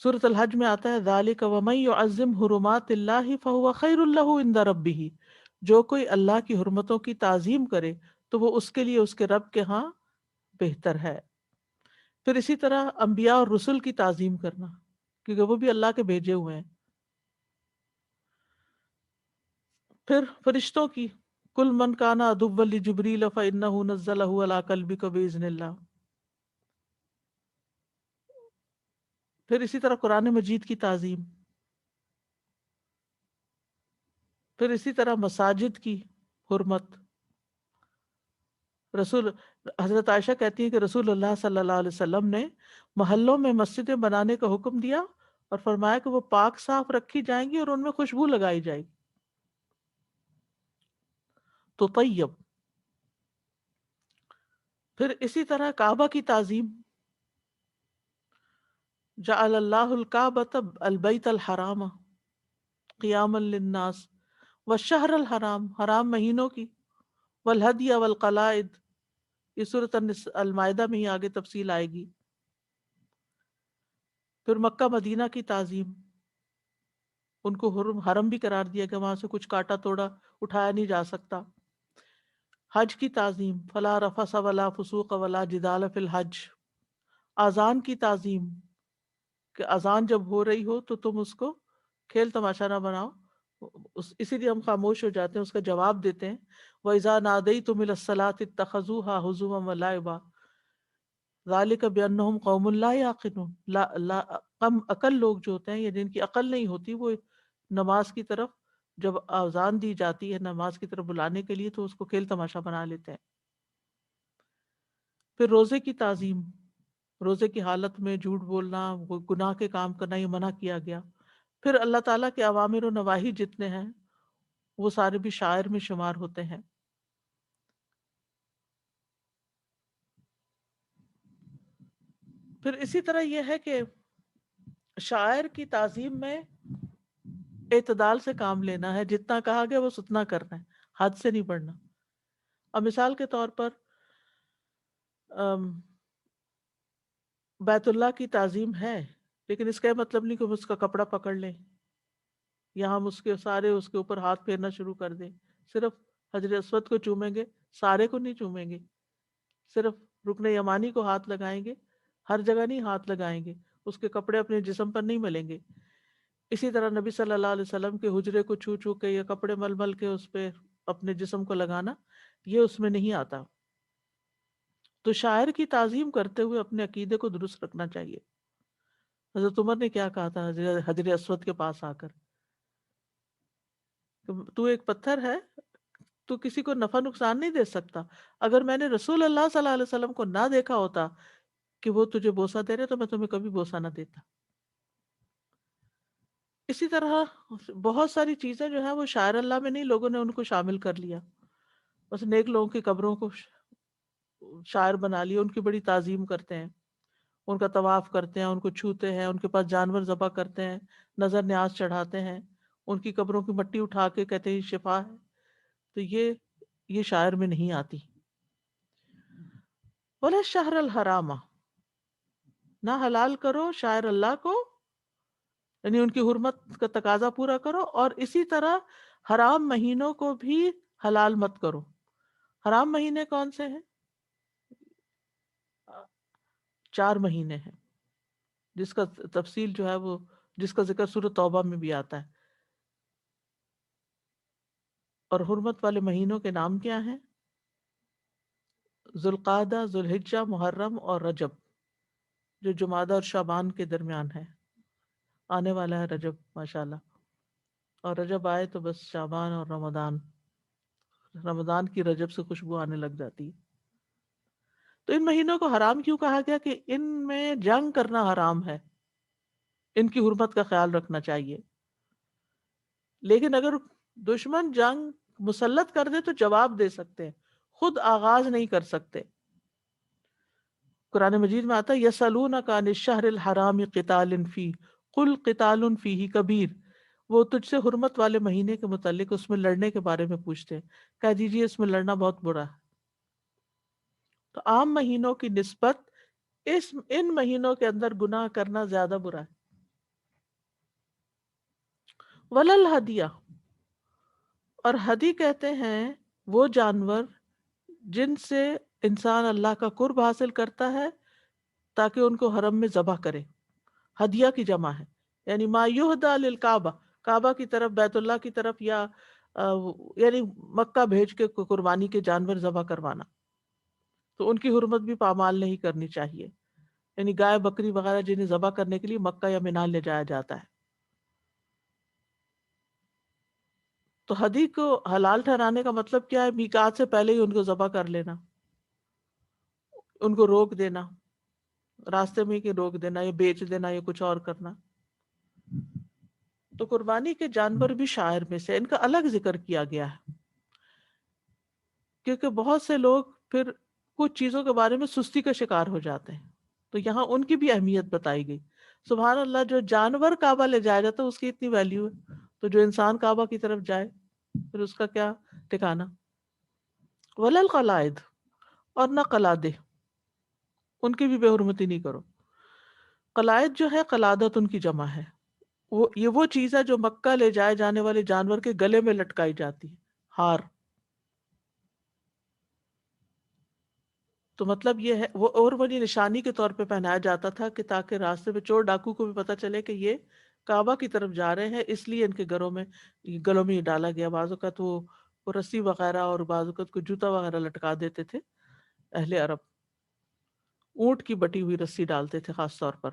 سورۃ الحج میں آتا ہے ذالک ومن یعظم حرمات اللہ فہو خیر لہ عند ربہ، جو کوئی اللہ کی حرمتوں کی تعظیم کرے تو وہ اس کے لیے اس کے رب کے ہاں بہتر ہے۔ پھر اسی طرح انبیاء اور رسل کی تعظیم کرنا، کیونکہ وہ بھی اللہ کے بھیجے ہوئے ہیں۔ پھر فرشتوں کی، کل من کان عدوا لجبریل فإنہ نزلہ علی قلبک بإذن اللہ۔ پھر اسی طرح قرآن مجید کی تعظیم۔ پھر اسی طرح مساجد کی حرمت۔ رسول حضرت عائشہ کہتی ہیں کہ رسول اللہ صلی اللہ علیہ وسلم نے محلوں میں مسجدیں بنانے کا حکم دیا اور فرمایا کہ وہ پاک صاف رکھی جائیں گی اور ان میں خوشبو لگائی جائے گی، تو طیب۔ پھر اسی طرح کعبہ کی تعظیم، جعل اللہ الکعبۃ البیت الحرام قیاما للناس والشہر الحرام، حرام مہینوں کی، والہدی والقلائد، یہ سورۃ المائدہ میں ہی آگے تفصیل آئے گی۔ پھر مکہ مدینہ کی تعظیم، ان کو حرم بھی قرار دیا کہ وہاں سے کچھ کاٹا توڑا اٹھایا نہیں جا سکتا۔ حج کی تعظیم، فلا رفث ولا فسوق ولا جدال فی الحج. اذان کی تعظیم، کہ اذان جب ہو رہی ہو تو تم اس کو کھیل تماشا نہ بناؤ. اسی لیے ہم خاموش ہو جاتے ہیں، اس کا جواب دیتے ہیں. وَإِذَا نَادَيْتُمْ إِلَى الصَّلَاةِ اتَّخَذُوهَا هُزُوًا وَلَعِبًا ذَلِكَ بِأَنَّهُمْ قَوْمٌ لَا يَعْقِلُونَ. کم عقل لوگ جو ہوتے ہیں یا جن کی عقل نہیں ہوتی، وہ نماز کی طرف جب اذان دی جاتی ہے نماز کی طرف بلانے کے لیے تو اس کو کھیل تماشا بنا لیتے ہیں. پھر روزے کی تعظیم، روزے کی حالت میں جھوٹ بولنا، وہ گناہ کے کام کرنا، یہ منع کیا گیا. پھر اللہ تعالیٰ کے اوامر و نواہی جتنے ہیں وہ سارے بھی شاعر میں شمار ہوتے ہیں. پھر اسی طرح یہ ہے کہ شاعر کی تعظیم میں اعتدال سے کام لینا ہے، جتنا کہا گیا بس اتنا کرنا ہے، حد سے نہیں بڑھنا. اب مثال کے طور پر بیت اللہ کی تعظیم ہے، لیکن اس کا یہ مطلب نہیں کہ ہم اس کا کپڑا پکڑ لیں یا ہم اس کے اوپر ہاتھ پھیرنا شروع کر دیں. صرف حجر اسود کو چومیں گے، سارے کو نہیں چومیں گے. صرف رکن یمانی کو ہاتھ لگائیں گے، ہر جگہ نہیں ہاتھ لگائیں گے. اس کے کپڑے اپنے جسم پر نہیں ملیں گے. اسی طرح نبی صلی اللہ علیہ وسلم کے حجرے کو چھو چھو کے یا کپڑے مل مل کے اس پہ اپنے جسم کو لگانا، یہ اس میں نہیں آتا. تو شاعر کی تعظیم کرتے ہوئے اپنے عقیدے کو درست رکھنا چاہیے. حضرت عمر نے کیا کہا تھا حجر اسود کے پاس آ کر، کہ تو ایک پتھر ہے، تو کسی کو نفع نقصان نہیں دے سکتا. اگر میں نے رسول اللہ صلی اللہ علیہ وسلم کو نہ دیکھا ہوتا کہ وہ تجھے بوسہ دے رہے تو میں تمہیں کبھی بوسہ نہ دیتا. اسی طرح بہت ساری چیزیں جو ہیں وہ شاعر اللہ میں نہیں، لوگوں نے ان کو شامل کر لیا. بس نیک لوگوں کی قبروں کو شاعر بنا لیا، ان کی بڑی تعظیم کرتے ہیں، ان کا طواف کرتے ہیں، ان کو چھوتے ہیں، ان کے پاس جانور ذبح کرتے ہیں، نظر نیاز چڑھاتے ہیں، ان کی قبروں کی مٹی اٹھا کے کہتے ہیں یہ شفا ہے. تو یہ شاعر میں نہیں آتی. وَلَا الشَّهْرَ الْحَرَامَ، نہ حلال کرو شاعر اللہ کو، یعنی ان کی حرمت کا تقاضا پورا کرو، اور اسی طرح حرام مہینوں کو بھی حلال مت کرو. حرام مہینے کون سے ہیں؟ 4 مہینے ہیں، جس کا تفصیل جو ہے وہ جس کا ذکر سورۃ توبہ میں بھی آتا ہے. اور حرمت والے مہینوں کے نام کیا ہیں؟ ذوالقعدہ، ذوالحجہ، محرم اور رجب، جو جمادہ اور شعبان کے درمیان ہے. آنے والا ہے رجب ماشاءاللہ، اور رجب آئے تو بس شعبان اور رمضان کی رجب سے خوشبو آنے لگ جاتی ہے. تو ان مہینوں کو حرام کیوں کہا گیا؟ کہ ان میں جنگ کرنا حرام ہے، ان کی حرمت کا خیال رکھنا چاہیے. لیکن اگر دشمن جنگ مسلط کر دے تو جواب دے سکتے ہیں، خود آغاز نہیں کر سکتے. قرآن مجید میں آتا ہے یسألونک عن الشہر الحرام قتال فیہ قل قتال فیہ کبیر. وہ تجھ سے حرمت والے مہینے کے متعلق اس میں لڑنے کے بارے میں پوچھتے ہیں، کہہ دیجیے اس میں لڑنا بہت برا ہے. تو عام مہینوں کی نسبت ان مہینوں کے اندر گناہ کرنا زیادہ برا ہے. ولل ہدیہ، اور ہدی کہتے ہیں وہ جانور جن سے انسان اللہ کا قرب حاصل کرتا ہے تاکہ ان کو حرم میں ذبح کرے. ہدیہ کی جمع ہے، یعنی ما یہدی للکعبہ، کعبہ کی طرف، بیت اللہ کی طرف، یا یعنی مکہ بھیج کے قربانی کے جانور ذبح کروانا. تو ان کی حرمت بھی پامال نہیں کرنی چاہیے، یعنی گائے بکری وغیرہ جنہیں ذبح کرنے کے لیے مکہ یا مینا لے جایا جاتا ہے. تو ہدی کو حلال ٹھہرانے کا مطلب کیا ہے؟ میقات سے پہلے ہی ان کو ذبح کر لینا، ان کو روک دینا، راستے میں کہ روک دینا یا بیچ دینا یا کچھ اور کرنا. تو قربانی کے جانور بھی شاعر میں سے، ان کا الگ ذکر کیا گیا ہے، کیونکہ بہت سے لوگ پھر کچھ چیزوں کے بارے میں سستی کا شکار ہو جاتے ہیں، تو یہاں ان کی بھی اہمیت بتائی گئی. سبحان اللہ، جو جانور کعبہ لے جایا جاتا ہے اس کی اتنی ویلیو ہے، تو جو انسان کعبہ کی طرف جائے پھر اس کا کیا ٹھکانا. ولل قلائد، اور نہ قلادے، ان کی بھی بے حرمتی نہیں کرو. قلائد جو ہے قلادت ان کی جمع ہے، یہ وہ چیز ہے جو مکہ لے جائے جانے والے جانور کے گلے میں لٹکائی جاتی ہے، ہار. تو مطلب یہ ہے وہ نشانی کے طور پہ پہنایا جاتا تھا کہ تاکہ راستے میں چور ڈاکو کو بھی پتہ چلے کہ یہ کعبہ کی طرف جا رہے ہیں، اس لیے ان کے گلوں میں یہ ڈالا گیا۔ بعض اوقات وہ رسی وغیرہ اور بعض اوقات کوئی جوتا وغیرہ لٹکا دیتے تھے اہل عرب، اونٹ کی بٹی ہوئی رسی ڈالتے تھے خاص طور پر،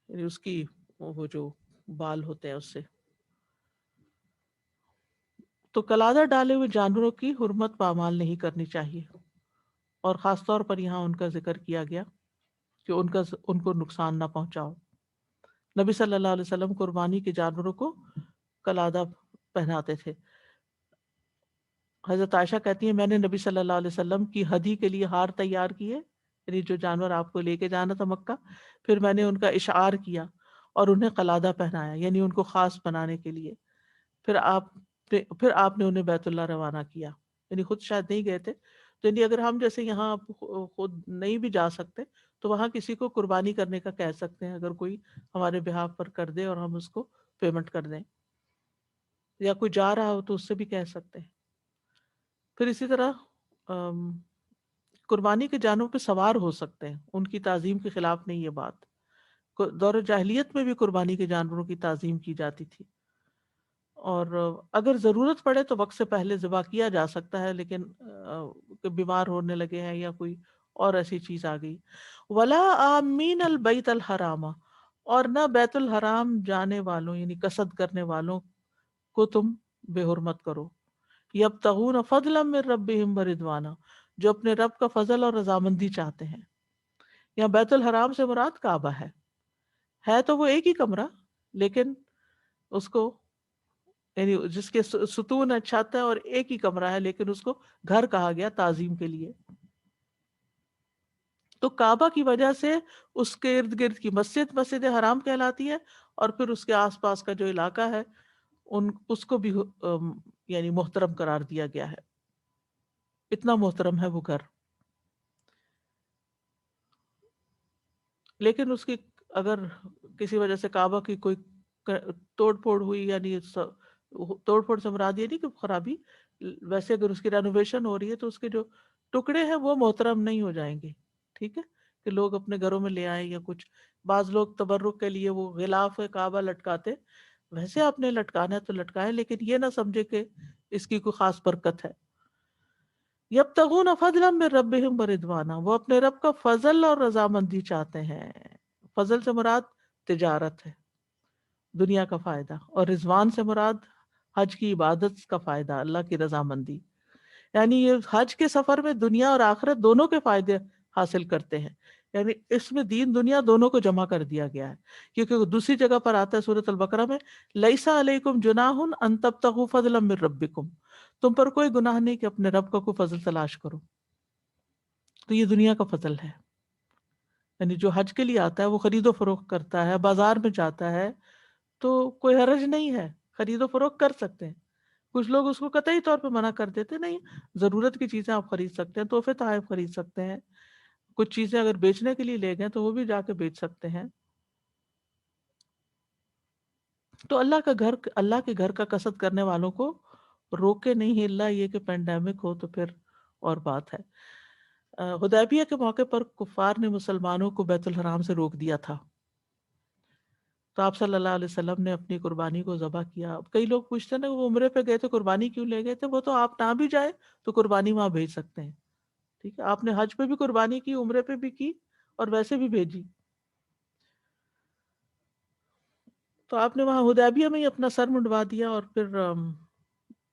یعنی اس کی وہ جو بال ہوتے ہیں اس سے۔ تو قلادہ ڈالے ہوئے جانوروں کی حرمت پامال نہیں کرنی چاہیے، اور خاص طور پر یہاں ان کا ذکر کیا گیا کہ ان کو نقصان نہ پہنچاؤ۔ نبی صلی اللہ علیہ وسلم قربانی کے جانوروں کو قلادہ پہناتے تھے۔ حضرت عائشہ کہتی ہیں میں نے نبی صلی اللہ علیہ وسلم کی ہدی کے لیے ہار تیار کیے، یعنی جو جانور آپ کو لے کے جانا تھا مکہ، پھر میں نے ان کا اشعار کیا اور انہیں قلادہ پہنایا، یعنی ان کو خاص بنانے کے لیے۔ پھر آپ نے انہیں بیت اللہ روانہ کیا، یعنی خود شاید نہیں گئے تھے، تو یعنی اگر ہم جیسے یہاں خود نہیں بھی جا سکتے تو وہاں کسی کو قربانی کرنے کا کہہ سکتے ہیں، اگر کوئی ہمارے بہاف پر کر دے اور ہم اس کو پیمنٹ کر دیں، یا کوئی جا رہا ہو تو اس سے بھی کہہ سکتے ہیں۔ پھر اسی طرح قربانی کے جانوروں پہ سوار ہو سکتے ہیں، ان کی تعظیم کے خلاف نہیں یہ بات۔ دور جاہلیت میں بھی قربانی کے جانوروں کی تعظیم کی جاتی تھی، اور اگر ضرورت پڑے تو وقت سے پہلے ذبح کیا جا سکتا ہے، لیکن کہ بیمار ہونے لگے ہیں یا کوئی اور ایسی چیز آ گئی۔ ولا آمین البیت الحرام، اور نہ بیت الحرام جانے والوں یعنی قصد کرنے والوں کو تم بے حرمت کرو۔ یبتغون فضلا من ربہم ورضوانا، جو اپنے رب کا فضل اور رضامندی چاہتے ہیں۔ یہاں بیت الحرام سے مراد کعبہ ہے تو وہ ایک ہی کمرہ، لیکن اس کو یعنی جس کے ستون ہے، چھت ہے اور ایک ہی کمرہ ہے، لیکن اس کو گھر کہا گیا تعظیم کے لیے۔ تو کعبہ کی وجہ سے اس کے ارد گرد کی مسجد حرام کہلاتی ہے، اور پھر اس کے آس پاس کا جو علاقہ ہے اس کو بھی یعنی محترم قرار دیا گیا ہے، اتنا محترم ہے وہ گھر۔ لیکن اس کی اگر کسی وجہ سے کعبہ کی کوئی توڑ پھوڑ ہوئی، یعنی توڑ پھوڑ سے مراد یہ نہیں کہ خرابی، ویسے اگر اس کی رینوویشن ہو رہی ہے تو اس کے جو ٹکڑے ہیں وہ محترم نہیں ہو جائیں گے، ٹھیک ہے، کہ لوگ اپنے گھروں میں لے آئیں یا کچھ۔ بعض لوگ تبرک کے لیے وہ غلاف کعبہ لٹکاتے، ویسے آپ نے لٹکانا ہے تو لٹکائیں، لیکن یہ نہ سمجھے کہ اس کی کوئی خاص برکت ہے۔ یبتغون فضلا من ربہم ورضوانا، وہ اپنے رب کا فضل اور رضامندی چاہتے ہیں۔ فضل سے مراد تجارت ہے، دنیا کا فائدہ، اور رضوان سے مراد حج کی عبادت کا فائدہ، اللہ کی رضامندی۔ یعنی یہ حج کے سفر میں دنیا اور آخرت دونوں کے فائدے حاصل کرتے ہیں، یعنی اس میں دین دنیا دونوں کو جمع کر دیا گیا ہے، کیونکہ دوسری جگہ پر آتا ہے سورۃ البقرہ میں لیسا علیکم جناح ان تبتغوا فضلا من ربکم، تم پر کوئی گناہ نہیں کہ اپنے رب کا کوئی فضل تلاش کرو۔ تو یہ دنیا کا فضل ہے، یعنی جو حج کے لیے آتا ہے وہ خرید و فروخت کرتا ہے، بازار میں جاتا ہے، تو کوئی حرج نہیں ہے، خرید و فروخت کر سکتے ہیں۔ کچھ لوگ اس کو قطعی طور پہ منع کر دیتے، نہیں، ضرورت کی چیزیں آپ خرید سکتے ہیں، تحفے تحائف خرید سکتے ہیں، کچھ چیزیں اگر بیچنے کے لیے لے گئے تو وہ بھی جا کے بیچ سکتے ہیں۔ تو اللہ کے گھر کا قصد کرنے والوں کو روکے نہیں، اللہ یہ کہ پینڈیمک ہو تو پھر اور بات ہے۔ حدیبیہ کے موقع پر کفار نے مسلمانوں کو بیت الحرام سے روک دیا تھا، تو آپ صلی اللہ علیہ وسلم نے اپنی قربانی کو ذبح کیا۔ اب کئی لوگ پوچھتے ہیں نا وہ عمرے پہ گئے تھے قربانی کیوں لے گئے تھے، وہ تو آپ نہ بھی جائے تو قربانی وہاں بھیج سکتے ہیں، ٹھیک ہے، آپ نے حج پہ بھی قربانی کی، عمرے پہ بھی کی، اور ویسے بھی بھیجی۔ تو آپ نے وہاں حدیبیہ میں ہی اپنا سر منڈوا دیا، اور پھر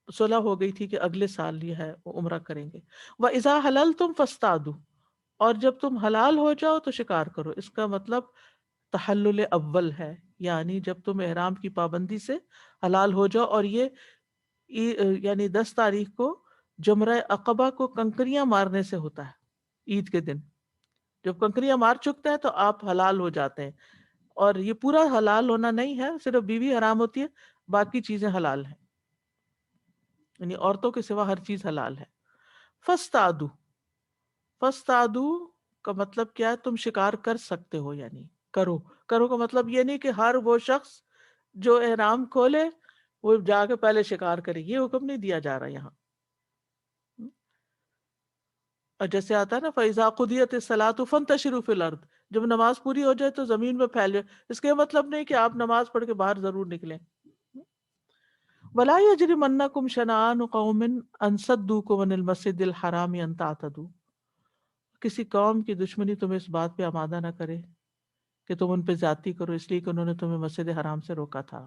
صلح ہو گئی تھی کہ اگلے سال یہ ہے وہ عمرہ کریں گے۔ وَإِذَا حَلَلْتُمْ فَاصْطَادُوا، اور جب تم حلال ہو جاؤ تو شکار کرو۔ اس کا مطلب تحلل اول ہے، یعنی جب تم احرام کی پابندی سے حلال ہو جاؤ، اور یہ یعنی 10 تاریخ کو جمرہ عقبہ کو کنکریاں مارنے سے ہوتا ہے، عید کے دن جب کنکریاں مار چکتے ہیں تو آپ حلال ہو جاتے ہیں۔ اور یہ پورا حلال ہونا نہیں ہے، صرف بیوی حرام ہوتی ہے، باقی چیزیں حلال ہیں، یعنی عورتوں کے سوا ہر چیز حلال ہے۔ فَاسْتَعْدُوا، فَاسْتَعْدُوا کا مطلب کیا ہے، تم شکار کر سکتے ہو، یعنی کرو کا مطلب یہ نہیں کہ ہر وہ شخص جو احرام کھولے وہ جا کے پہلے شکار کرے، یہ حکم نہیں دیا جا رہا یہاں۔ اور جیسے آتا ہے نا فَإِذَا قُضِيَتِ الصَّلَاةُ فَانتَشِرُوا فِي الْأَرْضِ، جب نماز پوری ہو جائے تو زمین میں پھیل جائے. اس کا یہ مطلب نہیں کہ آپ نماز پڑھ کے باہر ضرور نکلیں. وَلَا يَجْرِمَنَّكُمْ شَنَآنُ قَوْمٍ أَن صَدُّوكُمْ عَنِ الْمَسْجِدِ الْحَرَامِ أَن تَعْتَدُوا، کسی قوم کی دشمنی تمہیں اس بات پہ آمادہ نہ کرے کہ تم ان پہ زیادتی کرو اس لیے کہ انہوں نے تمہیں مسجد حرام سے روکا تھا.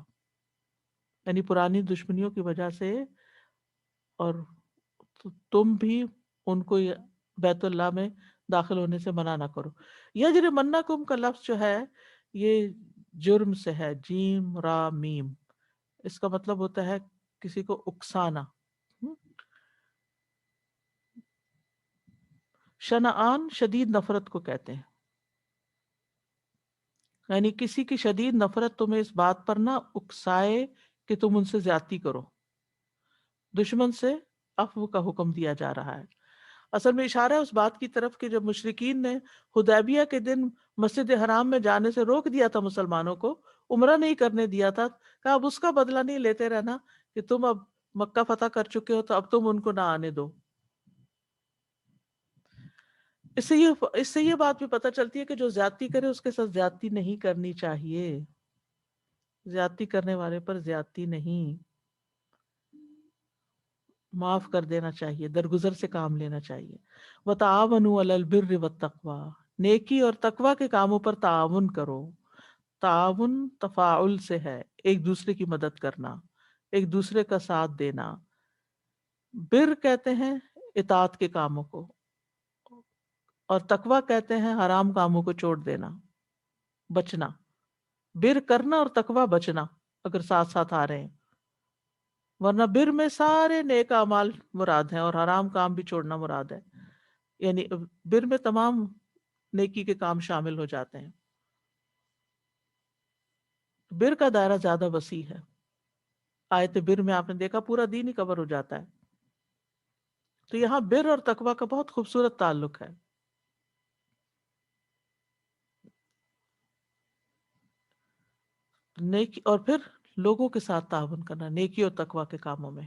یعنی پرانی دشمنیوں کی وجہ سے، اور تم بھی ان کو بیت اللہ میں داخل ہونے سے منع نہ کرو. یجرمنکم کا لفظ جو ہے یہ جرم سے ہے، جیم را میم. اس کا مطلب ہوتا ہے کسی کو اکسانا. شنعان شدید نفرت کو کہتے ہیں، یعنی کسی کی شدید نفرت تمہیں اس بات پر نہ اکسائے کہ تم ان سے زیادتی کرو. دشمن سے عفو کا حکم دیا جا رہا ہے. اصل میں اشارہ ہے اس بات کی طرف کہ جب مشرکین نے حدیبیہ کے دن مسجد حرام میں جانے سے روک دیا تھا مسلمانوں کو، عمرہ نہیں کرنے دیا تھا، کہ اب اس کا بدلہ نہیں لیتے رہنا کہ تم اب مکہ فتح کر چکے ہو تو اب تم ان کو نہ آنے دو. اس سے یہ بات بھی پتہ چلتی ہے کہ جو زیادتی کرے اس کے ساتھ زیادتی نہیں کرنی چاہیے. زیادتی کرنے والے پر زیادتی نہیں، معاف کر دینا چاہیے، درگزر سے کام لینا چاہیے. وَتَعَاوَنُوا عَلَى الْبِرِّ وَالتَّقْوَى، نیکی اور تقوی کے کاموں پر تعاون کرو. تعاون تفاعل سے ہے، ایک دوسرے کی مدد کرنا، ایک دوسرے کا ساتھ دینا. بر کہتے ہیں اطاعت کے کاموں کو، اور تقوی کہتے ہیں حرام کاموں کو چھوڑ دینا، بچنا. بر کرنا اور تقوی بچنا اگر ساتھ ساتھ آ رہے ہیں، ورنہ بر میں سارے نیک اعمال مراد ہیں اور حرام کام بھی چھوڑنا مراد ہے. یعنی بر میں تمام نیکی کے کام شامل ہو جاتے ہیں. بر کا دائرہ زیادہ وسیع ہے. آیت بر میں آپ نے دیکھا پورا دین ہی کور ہو جاتا ہے. تو یہاں بر اور تقوی کا بہت خوبصورت تعلق ہے. نیکی اور پھر لوگوں کے ساتھ تعاون کرنا نیکی اور تقوی کے کاموں میں.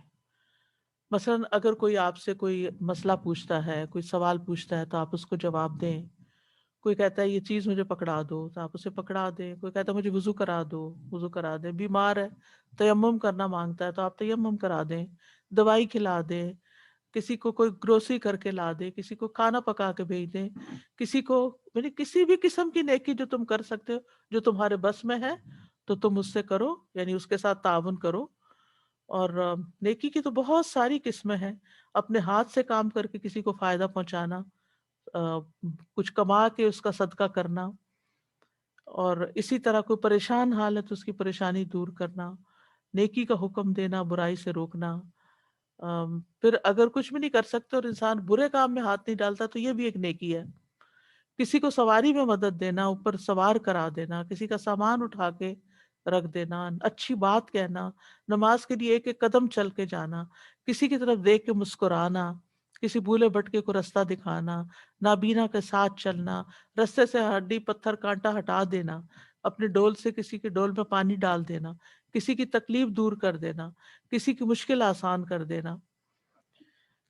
مثلا اگر کوئی آپ سے کوئی مسئلہ پوچھتا ہے، کوئی سوال پوچھتا ہے تو آپ اس کو جواب دیں. کوئی کہتا ہے یہ چیز مجھے پکڑا دو تو آپ اسے پکڑا دیں. کوئی کہتا ہے مجھے وضو کرا دو، وضو کرا دیں. بیمار ہے تیمم کرنا مانگتا ہے تو آپ تیمم کرا دیں، دوائی کھلا دیں. کسی کو کوئی گروسری کر کے لا دے، کسی کو کھانا پکا کے بھیج دیں، کسی کو یعنی کسی بھی قسم کی نیکی جو تم کر سکتے ہو، جو تمہارے بس میں ہے تو تم اس سے کرو، یعنی اس کے ساتھ تعاون کرو. اور نیکی کی تو بہت ساری قسمیں ہیں. اپنے ہاتھ سے کام کر کے کسی کو فائدہ پہنچانا، کچھ کما کے اس کا صدقہ کرنا، اور اسی طرح کوئی پریشان حال ہے تو اس کی پریشانی دور کرنا، نیکی کا حکم دینا، برائی سے روکنا. پھر اگر کچھ بھی نہیں کر سکتے اور انسان برے کام میں ہاتھ نہیں ڈالتا تو یہ بھی ایک نیکی ہے. کسی کو سواری میں مدد دینا، اوپر سوار کرا دینا، کسی کا سامان اٹھا کے رکھ دینا، اچھی بات کہنا، نماز کے لیے ایک ایک قدم چل کے جانا، کسی کی طرف دیکھ کے مسکرانا، کسی بھولے بھٹکے کو رستہ دکھانا، نابینا کے ساتھ چلنا، رستے سے ہڈی پتھر کانٹا ہٹا دینا، اپنے ڈول سے کسی کے ڈول میں پانی ڈال دینا، کسی کی تکلیف دور کر دینا، کسی کی مشکل آسان کر دینا،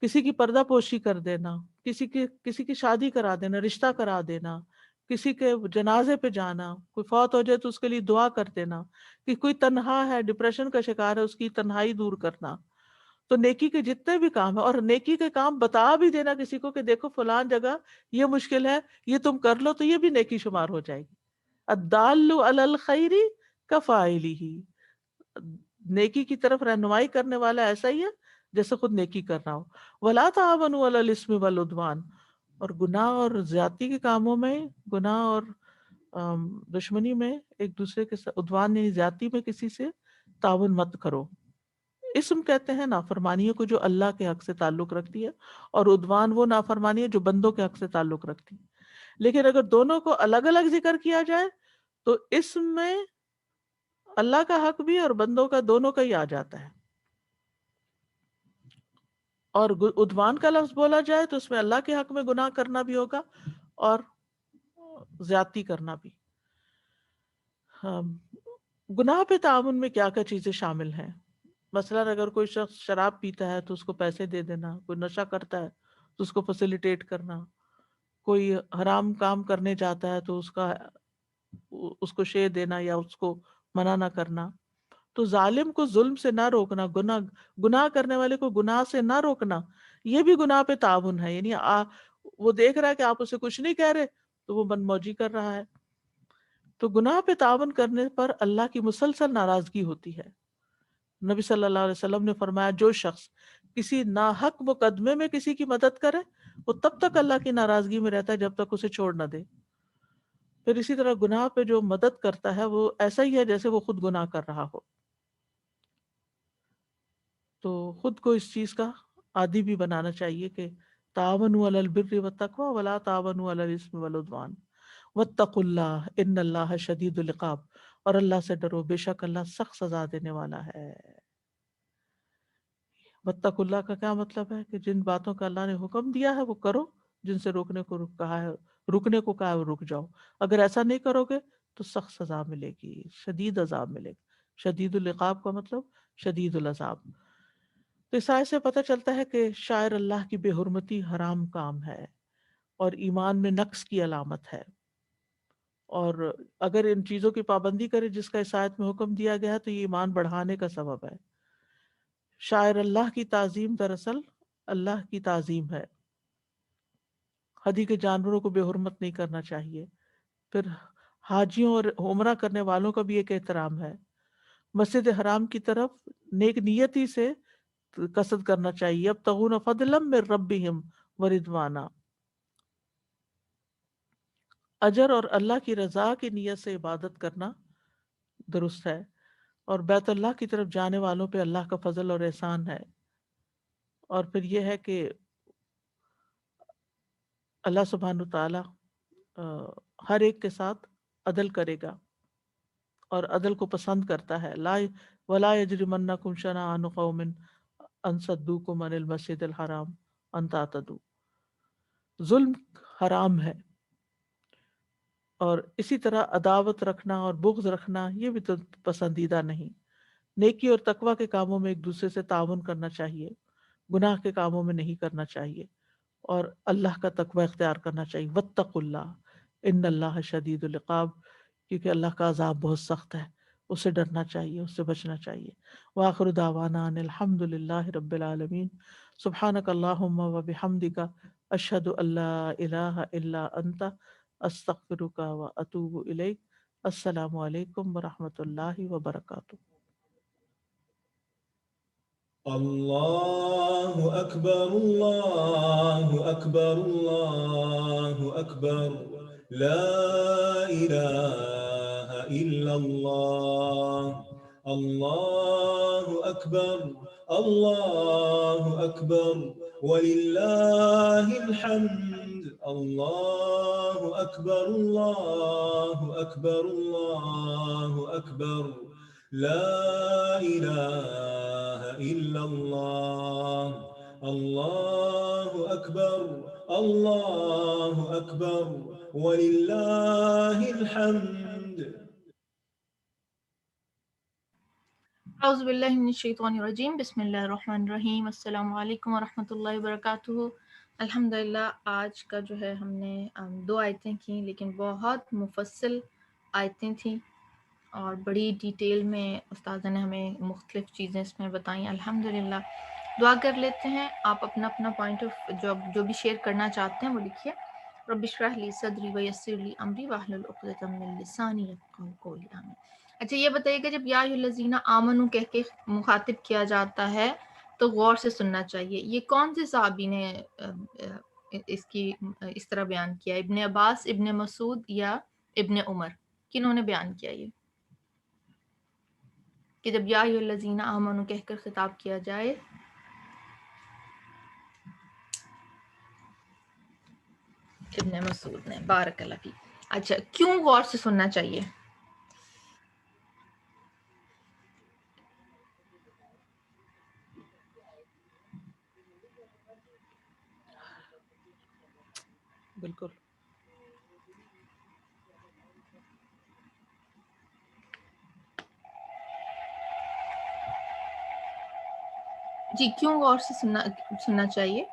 کسی کی پردہ پوشی کر دینا، کسی کی شادی کرا دینا، رشتہ کرا دینا، کسی کے جنازے پہ جانا، کوئی فوت ہو جائے تو اس کے لیے دعا کر دینا، کہ کوئی تنہا ہے، ڈپریشن کا شکار ہے، اس کی تنہائی دور کرنا. تو نیکی کے جتنے بھی کام ہیں، اور نیکی کے کام بتا بھی دینا کسی کو کہ دیکھو فلان جگہ یہ مشکل ہے، یہ تم کر لو، تو یہ بھی نیکی شمار ہو جائے گی. الدال علی الخیر کفاعلہ، نیکی کی طرف رہنمائی کرنے والا ایسا ہی ہے جیسے خود نیکی کر رہا ہو. ولا تعاونوا علی الاثم والعدوان، اور گناہ اور زیادتی کے کاموں میں، گناہ اور دشمنی میں ایک دوسرے کے ساتھ، عدوان یعنی زیادتی میں کسی سے تعاون مت کرو. اسم کہتے ہیں نافرمانیوں کو جو اللہ کے حق سے تعلق رکھتی ہے، اور عدوان وہ نافرمانی ہے جو بندوں کے حق سے تعلق رکھتی ہے. لیکن اگر دونوں کو الگ الگ ذکر کیا جائے تو اسم میں اللہ کا حق بھی اور بندوں کا دونوں کا ہی آ جاتا ہے. اور عدوان کا لفظ بولا جائے تو اس میں اللہ کے حق میں گناہ کرنا بھی ہوگا اور زیادتی کرنا بھی. گناہ پہ تعاون میں کیا کیا چیزیں شامل ہیں؟ مثلا اگر کوئی شخص شراب پیتا ہے تو اس کو پیسے دے دینا، کوئی نشہ کرتا ہے تو اس کو فیسیلیٹیٹ کرنا، کوئی حرام کام کرنے جاتا ہے تو اس کو شے دینا یا اس کو منع نہ کرنا. تو ظالم کو ظلم سے نہ روکنا، گناہ کرنے والے کو گناہ سے نہ روکنا، یہ بھی گناہ پہ تعاون ہے. یعنی وہ دیکھ رہا ہے کہ آپ اسے کچھ نہیں کہہ رہے تو وہ من موجی کر رہا ہے. تو گناہ پہ تعاون کرنے پر اللہ کی مسلسل ناراضگی ہوتی ہے. نبی صلی اللہ علیہ وسلم نے فرمایا جو شخص کسی ناحق مقدمے میں کسی کی مدد کرے وہ تب تک اللہ کی ناراضگی میں رہتا ہے جب تک اسے چھوڑ نہ دے. پھر اسی طرح گناہ پہ جو مدد کرتا ہے وہ ایسا ہی ہے جیسے وہ خود گناہ کر رہا ہو. تو خود کو اس چیز کا عادی بھی بنانا چاہیے کہ تعاونوا علی البر والتقوی ولا تعاونوا علی الاثم والعدوان واتقوا اللہ ان اللہ شدید العقاب. اور اللہ سے ڈرو، بے شک اللہ سخت سزا دینے والا ہے. واتقوا اللہ کا کیا مطلب ہے کہ جن باتوں کا اللہ نے حکم دیا ہے وہ کرو، جن سے روکنے کو رکنے کو کہا ہے وہ رک جاؤ. اگر ایسا نہیں کرو گے تو سخت سزا ملے گی، شدید عذاب ملے گا. شدید العقاب کا مطلب شدید العذاب. تو اس آیت سے پتہ چلتا ہے کہ شاعر اللہ کی بے حرمتی حرام کام ہے اور ایمان میں نقص کی علامت ہے. اور اگر ان چیزوں کی پابندی کرے جس کا اس آیت میں حکم دیا گیا ہے تو یہ ایمان بڑھانے کا سبب ہے. شاعر اللہ کی تعظیم دراصل اللہ کی تعظیم ہے. حدی کے جانوروں کو بے حرمت نہیں کرنا چاہیے. پھر حاجیوں اور عمرہ کرنے والوں کا بھی ایک احترام ہے. مسجد حرام کی طرف نیک نیتی سے قصد کرنا چاہیے. ابتغون فضلا من ربہم ورضوانا، اجر اور اللہ کی رضا کی نیت سے عبادت کرنا درست ہے. اور بیت اللہ کی طرف جانے والوں پہ اللہ کا فضل اور احسان ہے. اور پھر یہ ہے کہ اللہ سبحانہ تعالی ہر ایک کے ساتھ عدل کرے گا اور عدل کو پسند کرتا ہے. لا ولا یجرمنکم شنآن قوم ان صدوکم عن المسجد الحرام ان تعتدوا. ظلم حرام ہے، اور اسی طرح عداوت رکھنا اور بغض رکھنا یہ بھی تو پسندیدہ نہیں. نیکی اور تقوی کے کاموں میں ایک دوسرے سے تعاون کرنا چاہیے، گناہ کے کاموں میں نہیں کرنا چاہیے، اور اللہ کا تقوی اختیار کرنا چاہیے. واتقوا اللہ ان اللہ شدید العقاب، کیونکہ اللہ کا عذاب بہت سخت ہے، اسے ڈرنا چاہیے، اس سے بچنا چاہیے. وآخر دعوانا ان الحمد للہ رب العالمین. سبحانک اللہم وبحمدک اشہد ان لا الہ الا انت استغفرک واتوب الیک. السلام علیکم ورحمۃ اللہ وبرکاتہ. اللہ اکبر اللہ اکبر اللہ اکبر لا الہ الا اللہ. اللہ اکبر اللہ اکبر وللہ الحمد. اللہ اکبر اللہ اکبر اللہ اکبر لا الہ الا اللہ. اللہ اکبر اللہ اکبر وللہ الحمد. اعوذ باللہ من الشیطان الرجیم. بسم اللہ الرحمن الرحیم. السلام علیکم ورحمۃ اللہ وبرکاتہ. الحمدللہ آج کا جو ہے ہم نے 2 آیتیں کی، لیکن بہت مفصل آیتیں تھیں اور بڑی ڈیٹیل میں استاذہ نے ہمیں مختلف چیزیں اس میں بتائیں. الحمدللہ دعا کر لیتے ہیں. آپ اپنا پوائنٹ آف جو بھی شیئر کرنا چاہتے ہیں وہ لکھیے. رب اشرح لی صدری ویسر لی امری واحلل عقدۃ من لسانی یفقہوا قولی. آمین. اچھا یہ بتائیے کہ جب یا ایھا الذین آمنو کہہ کے مخاطب کیا جاتا ہے تو غور سے سننا چاہیے. یہ کون سے صحابی نے اس طرح بیان کیا؟ ابن عباس، ابن مسعود یا ابن عمر؟ کنہوں نے بیان کیا یہ کہ جب یا ایھا الذین آمنو کہہ کر خطاب کیا جائے؟ ابن مسعود نے. بارک اللہ فیک. اچھا کیوں غور سے سننا چاہیے؟ بالکل. جی کیوں غور سے سننا چاہیے؟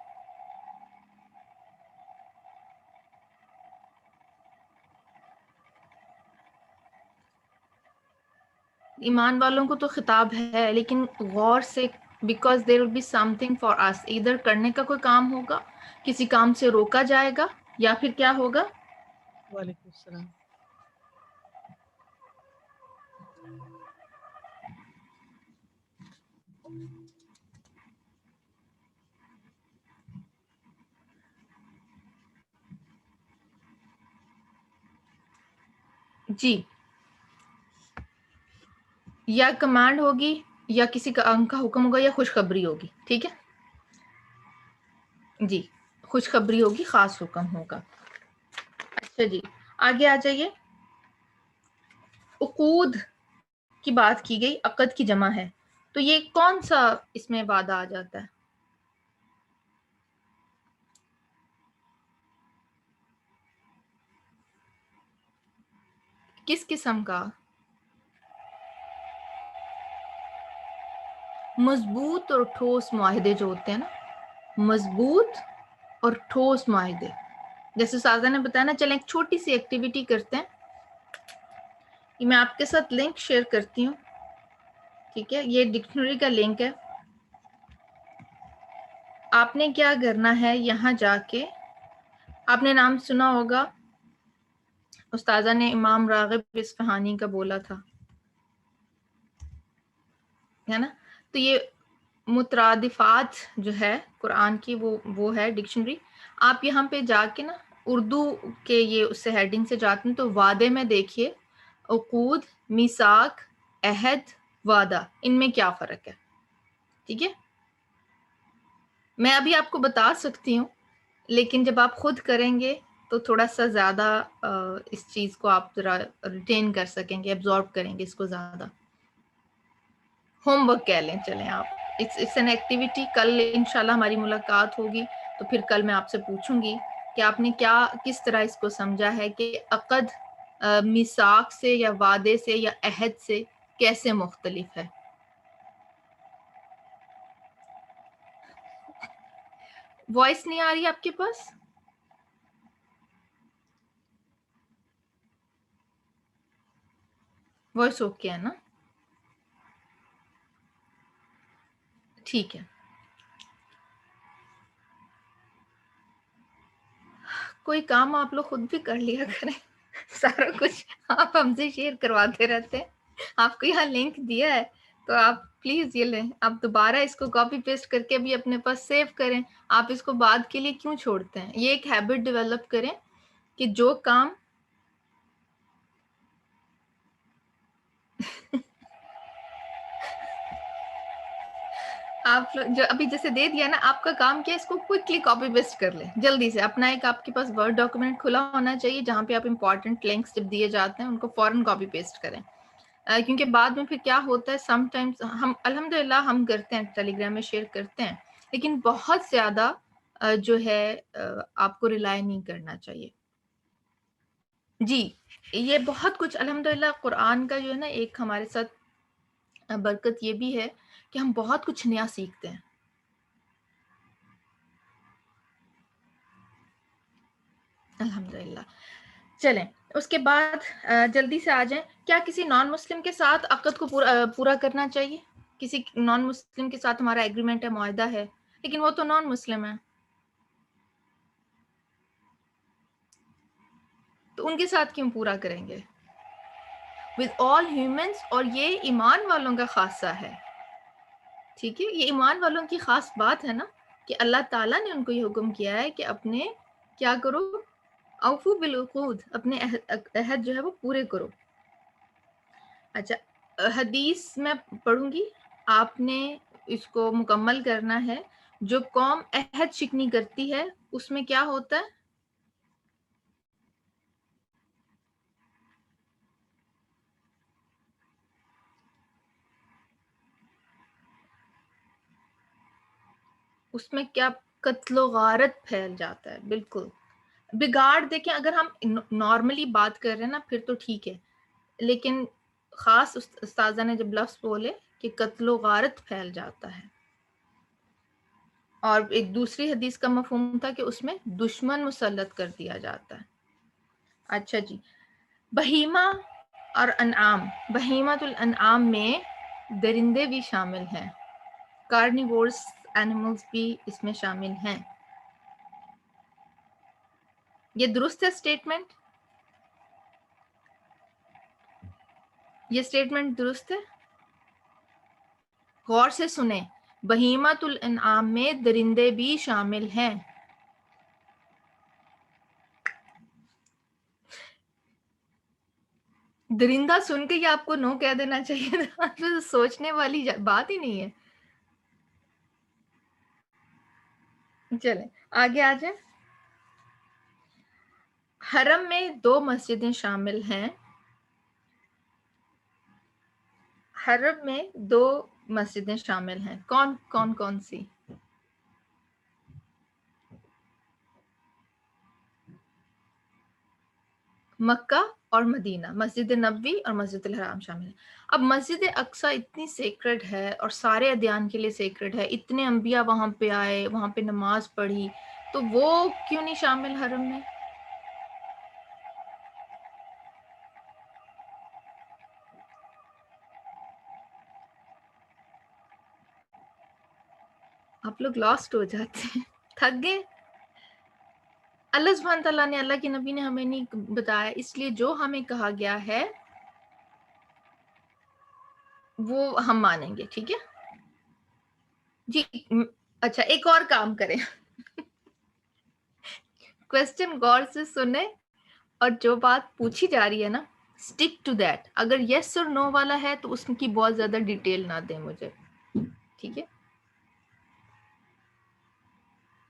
ایمان والوں کو تو خطاب ہے، لیکن غور سے، because there will be something for us, ادھر کرنے کا کوئی کام ہوگا، کسی کام سے روکا جائے گا، یا پھر کیا ہوگا؟ وعلیکم السلام. جی، یا کمانڈ ہوگی، یا کسی کا حکم ہوگا، یا خوشخبری ہوگی. ٹھیک ہے جی، خوشخبری ہوگی، خاص حکم ہوگا. اچھا جی، آگے آ جائیے. عقود کی بات کی گئی، عقد کی جمع ہے، تو یہ کون سا اس میں وعدہ آ جاتا ہے؟ کس قسم کا؟ مضبوط اور ٹھوس معاہدے جو ہوتے ہیں نا، مضبوط اور ٹھوس معاہدے. جیسے سازا نے بتایا نا، چلیں ایک چھوٹی سی ایکٹیویٹی کرتے ہیں. یہ میں آپ کے ساتھ لنک شیئر کرتی ہوں. ٹھیک ہے، یہ ڈکشنری کا لنک ہے. آپ نے کیا کرنا ہے، یہاں جا کے آپ نے نام سنا ہوگا، استاذہ نے امام راغب اصفہانی کا بولا تھا، ہے نا. تو یہ مترادفات جو ہے قرآن کی، وہ ہے ڈکشنری. آپ یہاں پہ جا کے نا اردو کے یہ اس سے ہیڈنگ سے جاتے ہیں، تو وعدے میں دیکھیے عقود، میثاق، عہد، وعدہ، ان میں کیا فرق ہے. ٹھیک ہے، میں ابھی آپ کو بتا سکتی ہوں، لیکن جب آپ خود کریں گے تو تھوڑا سا زیادہ اس چیز کو آپ ذرا ریٹین کر سکیں گے، ایبزارب کریں گے اس کو زیادہ. ہوم ورک کہہ لیں چلیں آپ، اٹس این ایکٹیویٹی. کل انشاءاللہ ہماری ملاقات ہوگی، تو پھر کل میں آپ سے پوچھوں گی کہ آپ نے کس طرح اس کو سمجھا ہے کہ عقد میثاق سے یا وعدے سے یا عہد سے کیسے مختلف ہے. وائس نہیں آ رہی آپ کے پاس؟ وائس اوکے ہے نا؟ ٹھیک ہے. کوئی کام آپ لوگ خود بھی کر لیا کریں. سارا کچھ آپ ہم سے شیئر کرواتے رہتے ہیں. آپ کو یہاں لنک دیا ہے، تو آپ پلیز یہ لیں. آپ دوبارہ اس کو کاپی پیسٹ کر کے بھی اپنے پاس سیو کریں. آپ اس کو بعد کے لیے کیوں چھوڑتے ہیں؟ یہ ایک ہیبٹ ڈیولپ کریں کہ جو کام آپ جو ابھی جیسے دے دیا نا، آپ کا کام کیا، اس کو کوئکلی کاپی پیسٹ کر لیں جلدی سے. اپنا ایک آپ کے پاس ورڈ ڈاکومنٹ کھلا ہونا چاہیے، جہاں پہ آپ امپورٹنٹ لنکس جب دیے جاتے ہیں ان کو فوراً کاپی پیسٹ کریں. کیونکہ بعد میں پھر کیا ہوتا ہے، سم ٹائمز ہم الحمدللہ ہم کرتے ہیں، ٹیلی گرام میں شیئر کرتے ہیں، لیکن بہت زیادہ جو ہے آپ کو ریلائی نہیں کرنا چاہیے. جی، یہ بہت کچھ الحمدللہ قرآن کا جو ہے نا، ایک ہمارے ساتھ برکت یہ بھی ہے کہ ہم بہت کچھ نیا سیکھتے ہیں. الحمدللہ. چلیں اس کے بعد جلدی سے آ جائیں. کیا کسی نان مسلم کے ساتھ عقد کو پورا کرنا چاہیے؟ کسی نان مسلم کے ساتھ ہمارا ایگریمنٹ ہے، معاہدہ ہے، لیکن وہ تو نان مسلم ہے، تو ان کے ساتھ کیوں پورا کریں گے؟ with all humans. اور یہ ایمان والوں کا خاصہ ہے. ٹھیک ہے، یہ ایمان والوں کی خاص بات ہے نا، کہ اللہ تعالیٰ نے ان کو یہ حکم کیا ہے کہ اپنے کیا کرو، اوفو بالعقود، اپنے عہد جو ہے وہ پورے کرو. اچھا، حدیث میں پڑھوں گی، آپ نے اس کو مکمل کرنا ہے. جو قوم عہد شکنی کرتی ہے اس میں کیا ہوتا ہے؟ اس میں کیا؟ قتل و غارت پھیل جاتا ہے. بالکل بگاڑ. دیکھیں اگر ہم نارملی بات کر رہے ہیں نا پھر تو ٹھیک ہے، لیکن خاص استاذہ نے جب لفظ بولے کہ قتل و غارت پھیل جاتا ہے، اور ایک دوسری حدیث کا مفہوم تھا کہ اس میں دشمن مسلط کر دیا جاتا ہے. اچھا جی، بہیمہ اور انعام، بہیمۃ الانعام میں درندے بھی شامل ہیں، کارنیورس اینیملز بھی اس میں شامل ہیں. یہ درست ہے اسٹیٹمنٹ؟ یہ اسٹیٹمنٹ درست ہے؟ غور سے سنیں، بہیمۃ الانعام میں درندے بھی شامل ہیں. درندہ سن کے یہ آپ کو نو کہہ دینا چاہیے تھا. سوچنے والی بات ہی نہیں ہے. چلیں آگے آ جائیں. حرم میں 2 مسجدیں شامل ہیں. حرم میں 2 مسجدیں شامل ہیں. کون سی؟ مکہ اور مدینہ، مسجد نبوی اور مسجد الحرام شامل ہیں. اب مسجد اقصی اتنی سیکرڈ ہے اور سارے ادیان کے لیے سیکرڈ ہے، اتنے انبیاء وہاں پہ آئے، وہاں پہ نماز پڑھی، تو وہ کیوں نہیں شامل حرم میں؟ آپ لوگ لاسٹ ہو جاتے ہیں، تھک گئے. اللہ سبحانہ تعالیٰ نے، اللہ کے نبی نے ہمیں نہیں بتایا، اس لیے جو ہمیں کہا گیا ہے وہ ہم مانیں گے. ٹھیک ہے جی. اچھا ایک اور کام کریں، کوسچن غور سے سنیں اور جو بات پوچھی جا رہی ہے نا اسٹک ٹو دیٹ. اگر یس اور نو والا ہے تو اس کی بہت زیادہ ڈیٹیل نہ دیں مجھے. ٹھیک ہے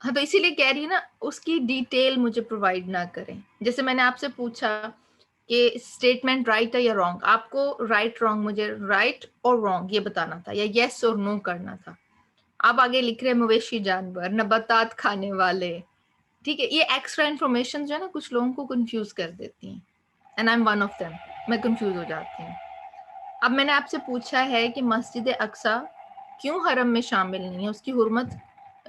ہاں، تو اسی لیے کہہ رہی ہے نا، اس کی ڈیٹیل مجھے پرووائڈ نہ کریں. جیسے میں نے آپ سے پوچھا کہ اسٹیٹمنٹ رائٹ ہے یا رانگ، آپ کو رائٹ رانگ مجھے رائٹ اور رانگ یہ بتانا تھا یا یس اور نو کرنا تھا. آپ آگے لکھ رہے مویشی جانور، نباتات کھانے والے. ٹھیک ہے، یہ ایکسٹرا انفارمیشن جو ہے نا کچھ لوگوں کو کنفیوز کر دیتی ہیں، and I am one of them. میں کنفیوز ہو جاتی ہوں. اب میں نے آپ سے پوچھا ہے کہ مسجد اقصی کیوں حرم میں شامل نہیں ہے، اس کی حرمت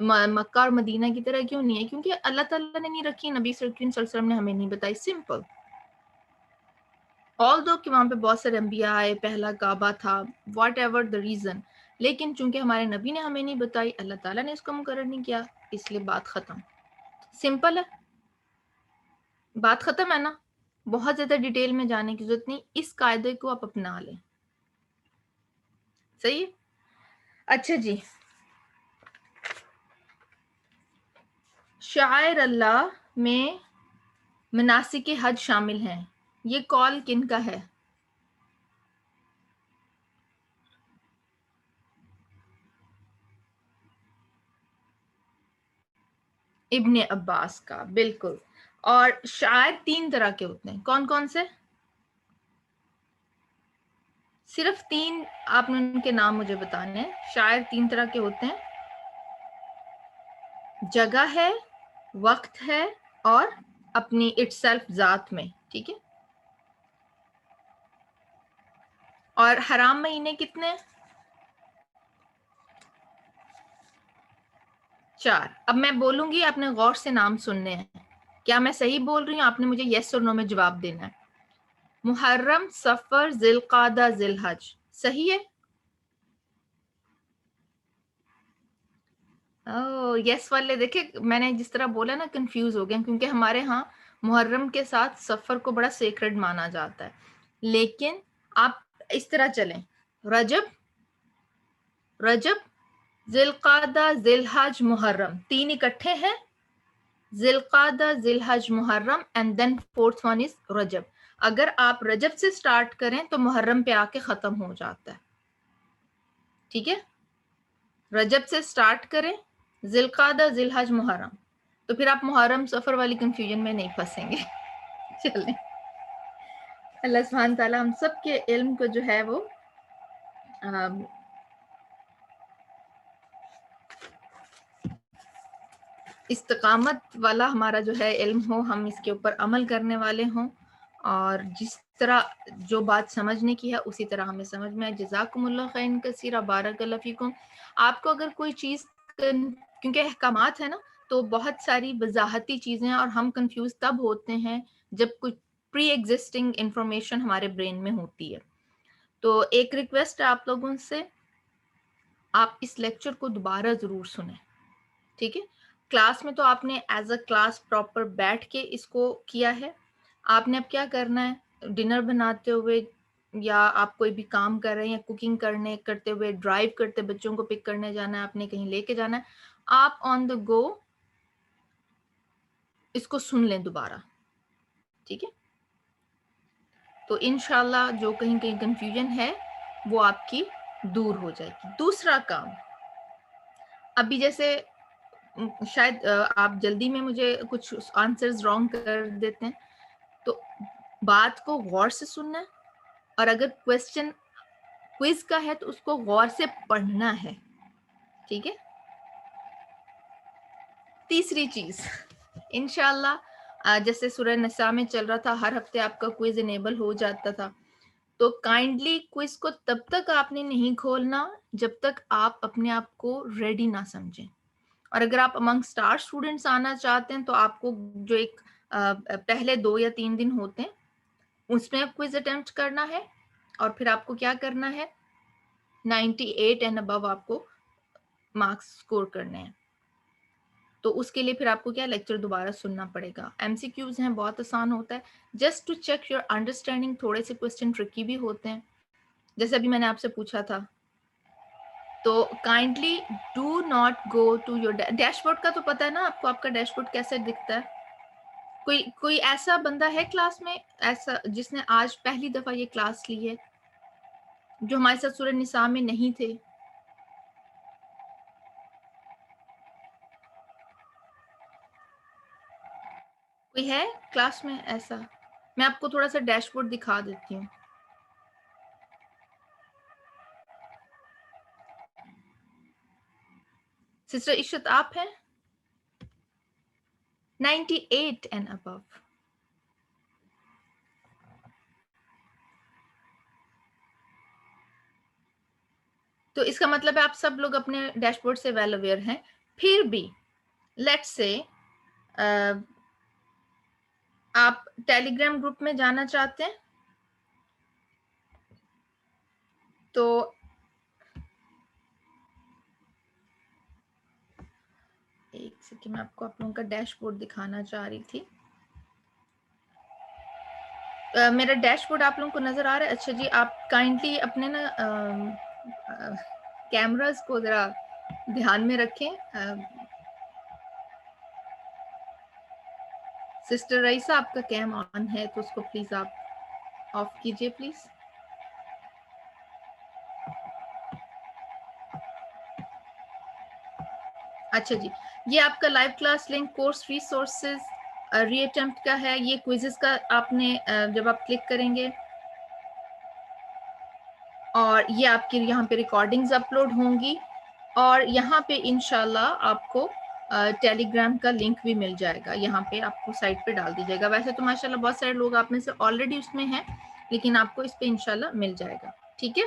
مکہ اور مدینہ کی طرح کیوں نہیں ہے؟ کیونکہ اللہ تعالیٰ نے نہیں رکھی، نبی صلی اللہ علیہ وسلم نے ہمیں نہیں بتائی. سمپل. آل دو کہ وہاں پہ بہت سارے انبیاء آئے، پہلا کعبہ تھا، واٹ ایور دا ریزن، لیکن چونکہ ہمارے نبی نے ہمیں نہیں بتائی، اللہ تعالیٰ نے اس کو مقرر نہیں کیا، اس لیے بات ختم. سمپل ہے، بات ختم ہے نا. بہت زیادہ ڈیٹیل میں جانے کی ضرورت نہیں، اس قاعدے کو آپ اپنا لیں. صحیح ہے. اچھا جی، شعائر اللہ میں مناسک حج شامل ہیں. یہ کال کن کا ہے؟ ابن عباس کا، بالکل. اور شاعر 3 طرح کے ہوتے ہیں. کون کون سے؟ صرف 3 آپ نے ان کے نام مجھے بتانے ہیں. شاعر 3 طرح کے ہوتے ہیں، جگہ ہے، وقت ہے، اور اپنی اٹ سیلف ذات میں. ٹھیک ہے. اور حرام مہینے کتنے؟ 4. اب میں بولوں گی، آپ نے غور سے نام سننے ہیں. کیا میں صحیح بول رہی ہوں؟ آپ نے مجھے یس اور نو میں جواب دینا ہے. محرم، صفر، ذی القعدہ، ذی الحج. صحیح ہے؟ یس والے دیکھیں، میں نے جس طرح بولا نا کنفیوز ہو گئے، کیونکہ ہمارے ہاں محرم کے ساتھ سفر کو بڑا سیکرڈ مانا جاتا ہے. لیکن آپ اس طرح چلیں، رجب، ذی القعدہ، ذی الحج، محرم، 3 اکٹھے ہیں. ذی القعدہ، ذی الحج، محرم، and then 4th one is رجب. اگر آپ رجب سے سٹارٹ کریں تو محرم پہ آ کے ختم ہو جاتا ہے. ٹھیک ہے، رجب سے سٹارٹ کریں، ذی القعدہ، ذی الحج، محرم، تو پھر آپ محرم سفر والی کنفیوژن میں نہیں پھنسیں گے. چلیں، اللہ سبحانہ تعالیٰ ہم سب کے علم کو جو ہے وہ استقامت والا ہمارا جو ہے علم ہو، ہم اس کے اوپر عمل کرنے والے ہوں، اور جس طرح جو بات سمجھنے کی ہے اسی طرح ہمیں سمجھ میں آئے. جزاکم اللہ خیرا کثیرا، بارک اللہ فیکم. آپ کو اگر کوئی چیز، کیونکہ احکامات ہے نا تو بہت ساری وضاحتی چیزیں، اور ہم کنفیوز تب ہوتے ہیں جب کوئی پری ایگزسٹنگ انفارمیشن ہمارے برین میں ہوتی ہے. تو ایک ریکویسٹ ہے آپ لوگوں سے، آپ اس لیکچر کو دوبارہ ضرور سنیں، ٹھیک ہے. کلاس میں تو آپ نے ایز اے کلاس پراپر بیٹھ کے اس کو کیا ہے. آپ نے اب کیا کرنا ہے، ڈنر بناتے ہوئے یا آپ کوئی بھی کام کر رہے ہیں یا کوکنگ کرتے ہوئے، ڈرائیو کرتے بچوں کو پک کرنے جانا ہے، آپ نے کہیں لے کے جانا ہے، آپ آن دا گو اس کو سن لیں دوبارہ، ٹھیک ہے. تو انشاءاللہ جو کہیں کنفیوژن ہے وہ آپ کی دور ہو جائے گی. دوسرا کام، ابھی جیسے شاید آپ جلدی میں مجھے کچھ آنسرز رانگ کر دیتے ہیں، تو بات کو غور سے سننا ہے، اور اگر کویسچن کوئز کا ہے تو اس کو غور سے پڑھنا ہے، ٹھیک ہے. تیسری چیز، انشاءاللہ جیسے سورہ نساء میں چل رہا تھا ہر ہفتے آپ کا کوئز انیبل ہو جاتا تھا، تو کائنڈلی کوئز کو تب تک آپ نے نہیں کھولنا جب تک آپ اپنے آپ کو ریڈی نہ سمجھیں. اور اگر آپ امنگ اسٹار اسٹوڈنٹس آنا چاہتے ہیں تو آپ کو جو ایک پہلے 2 یا 3 دن ہوتے ہیں اس میں کوئز اٹیمپٹ کرنا ہے، اور پھر آپ کو کیا کرنا ہے، 98 اینڈ ابو آپ کو مارکس اسکور کرنے ہیں. تو اس کے لیے پھر آپ کو کیا لیکچر دوبارہ سننا پڑے گا. ایم سی کیوز ہیں، بہت آسان ہوتا ہے، just to check your understanding. تھوڑے سے کوسچن ٹرکی بھی ہوتے ہیں، جیسے ابھی میں نے آپ سے پوچھا تھا. تو kindly do not go to your dashboard کا تو پتا ہے نا آپ کو، آپ کا ڈیش بورڈ کیسے دکھتا ہے. کوئی ایسا بندہ ہے کلاس میں ایسا جس نے آج پہلی دفعہ یہ کلاس لی ہے، جو ہمارے ساتھ سورہ نساء میں نہیں تھے؟ کوئی ہے کلاس میں ایسا؟ میں آپ کو تھوڑا سا ڈیش بورڈ دکھا دیتی ہوں. سسٹر عشرت آپ ہیں 98 اینڈ ابو. تو اس کا مطلب ہے آپ سب لوگ اپنے ڈیش بورڈ سے ویل اویئر ہیں. پھر بھی لیٹ سے آپ ٹیلی گرام گروپ میں جانا چاہتے ہیں تو ایک سیکنڈ، میں آپ کو آپ لوگوں کا ڈیش بورڈ دکھانا چاہ رہی تھی. میرا ڈیش بورڈ آپ لوگوں کو نظر آ رہا ہے؟ اچھا جی، آپ کائنڈلی اپنے نا کیمراز کو ذرا دھیان میں رکھیں. سسٹر رئیسہ آپ کا کیم آن ہے تو اس کو پلیز آپ آف کیجئے پلیز. اچھا جی، یہ آپ کا live class link course resources reattempt کا ہے. یہ کوئزز کا آپ نے جب آپ کلک کریں گے اور یہ آپ کی یہاں پہ ریکارڈنگز اپلوڈ ہوں گی، اور یہاں پہ انشاءاللہ آپ کو ٹیلی گرام کا لنک بھی مل جائے گا. یہاں پہ آپ کو سائٹ پہ ڈال دی جائے گا. ویسے تو ماشاءاللہ بہت سارے لوگ آپ میں سے آلریڈی اس میں ہیں، لیکن آپ کو اس پہ انشاءاللہ مل جائے گا، ٹھیک ہے.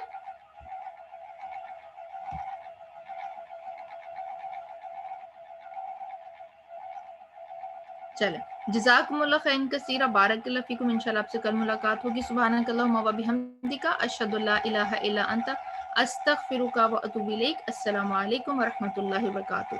چلیں، جزاکم اللہ خیر کثیرا، بارک اللہ فیکم. انشاءاللہ آپ سے کل ملاقات ہوگی. سبحانک اللہم و بحمدک، اشہد ان لا الہ الا انت، استغفرک و اتوب الیک. السلام علیکم و رحمۃ اللہ وبرکاتہ.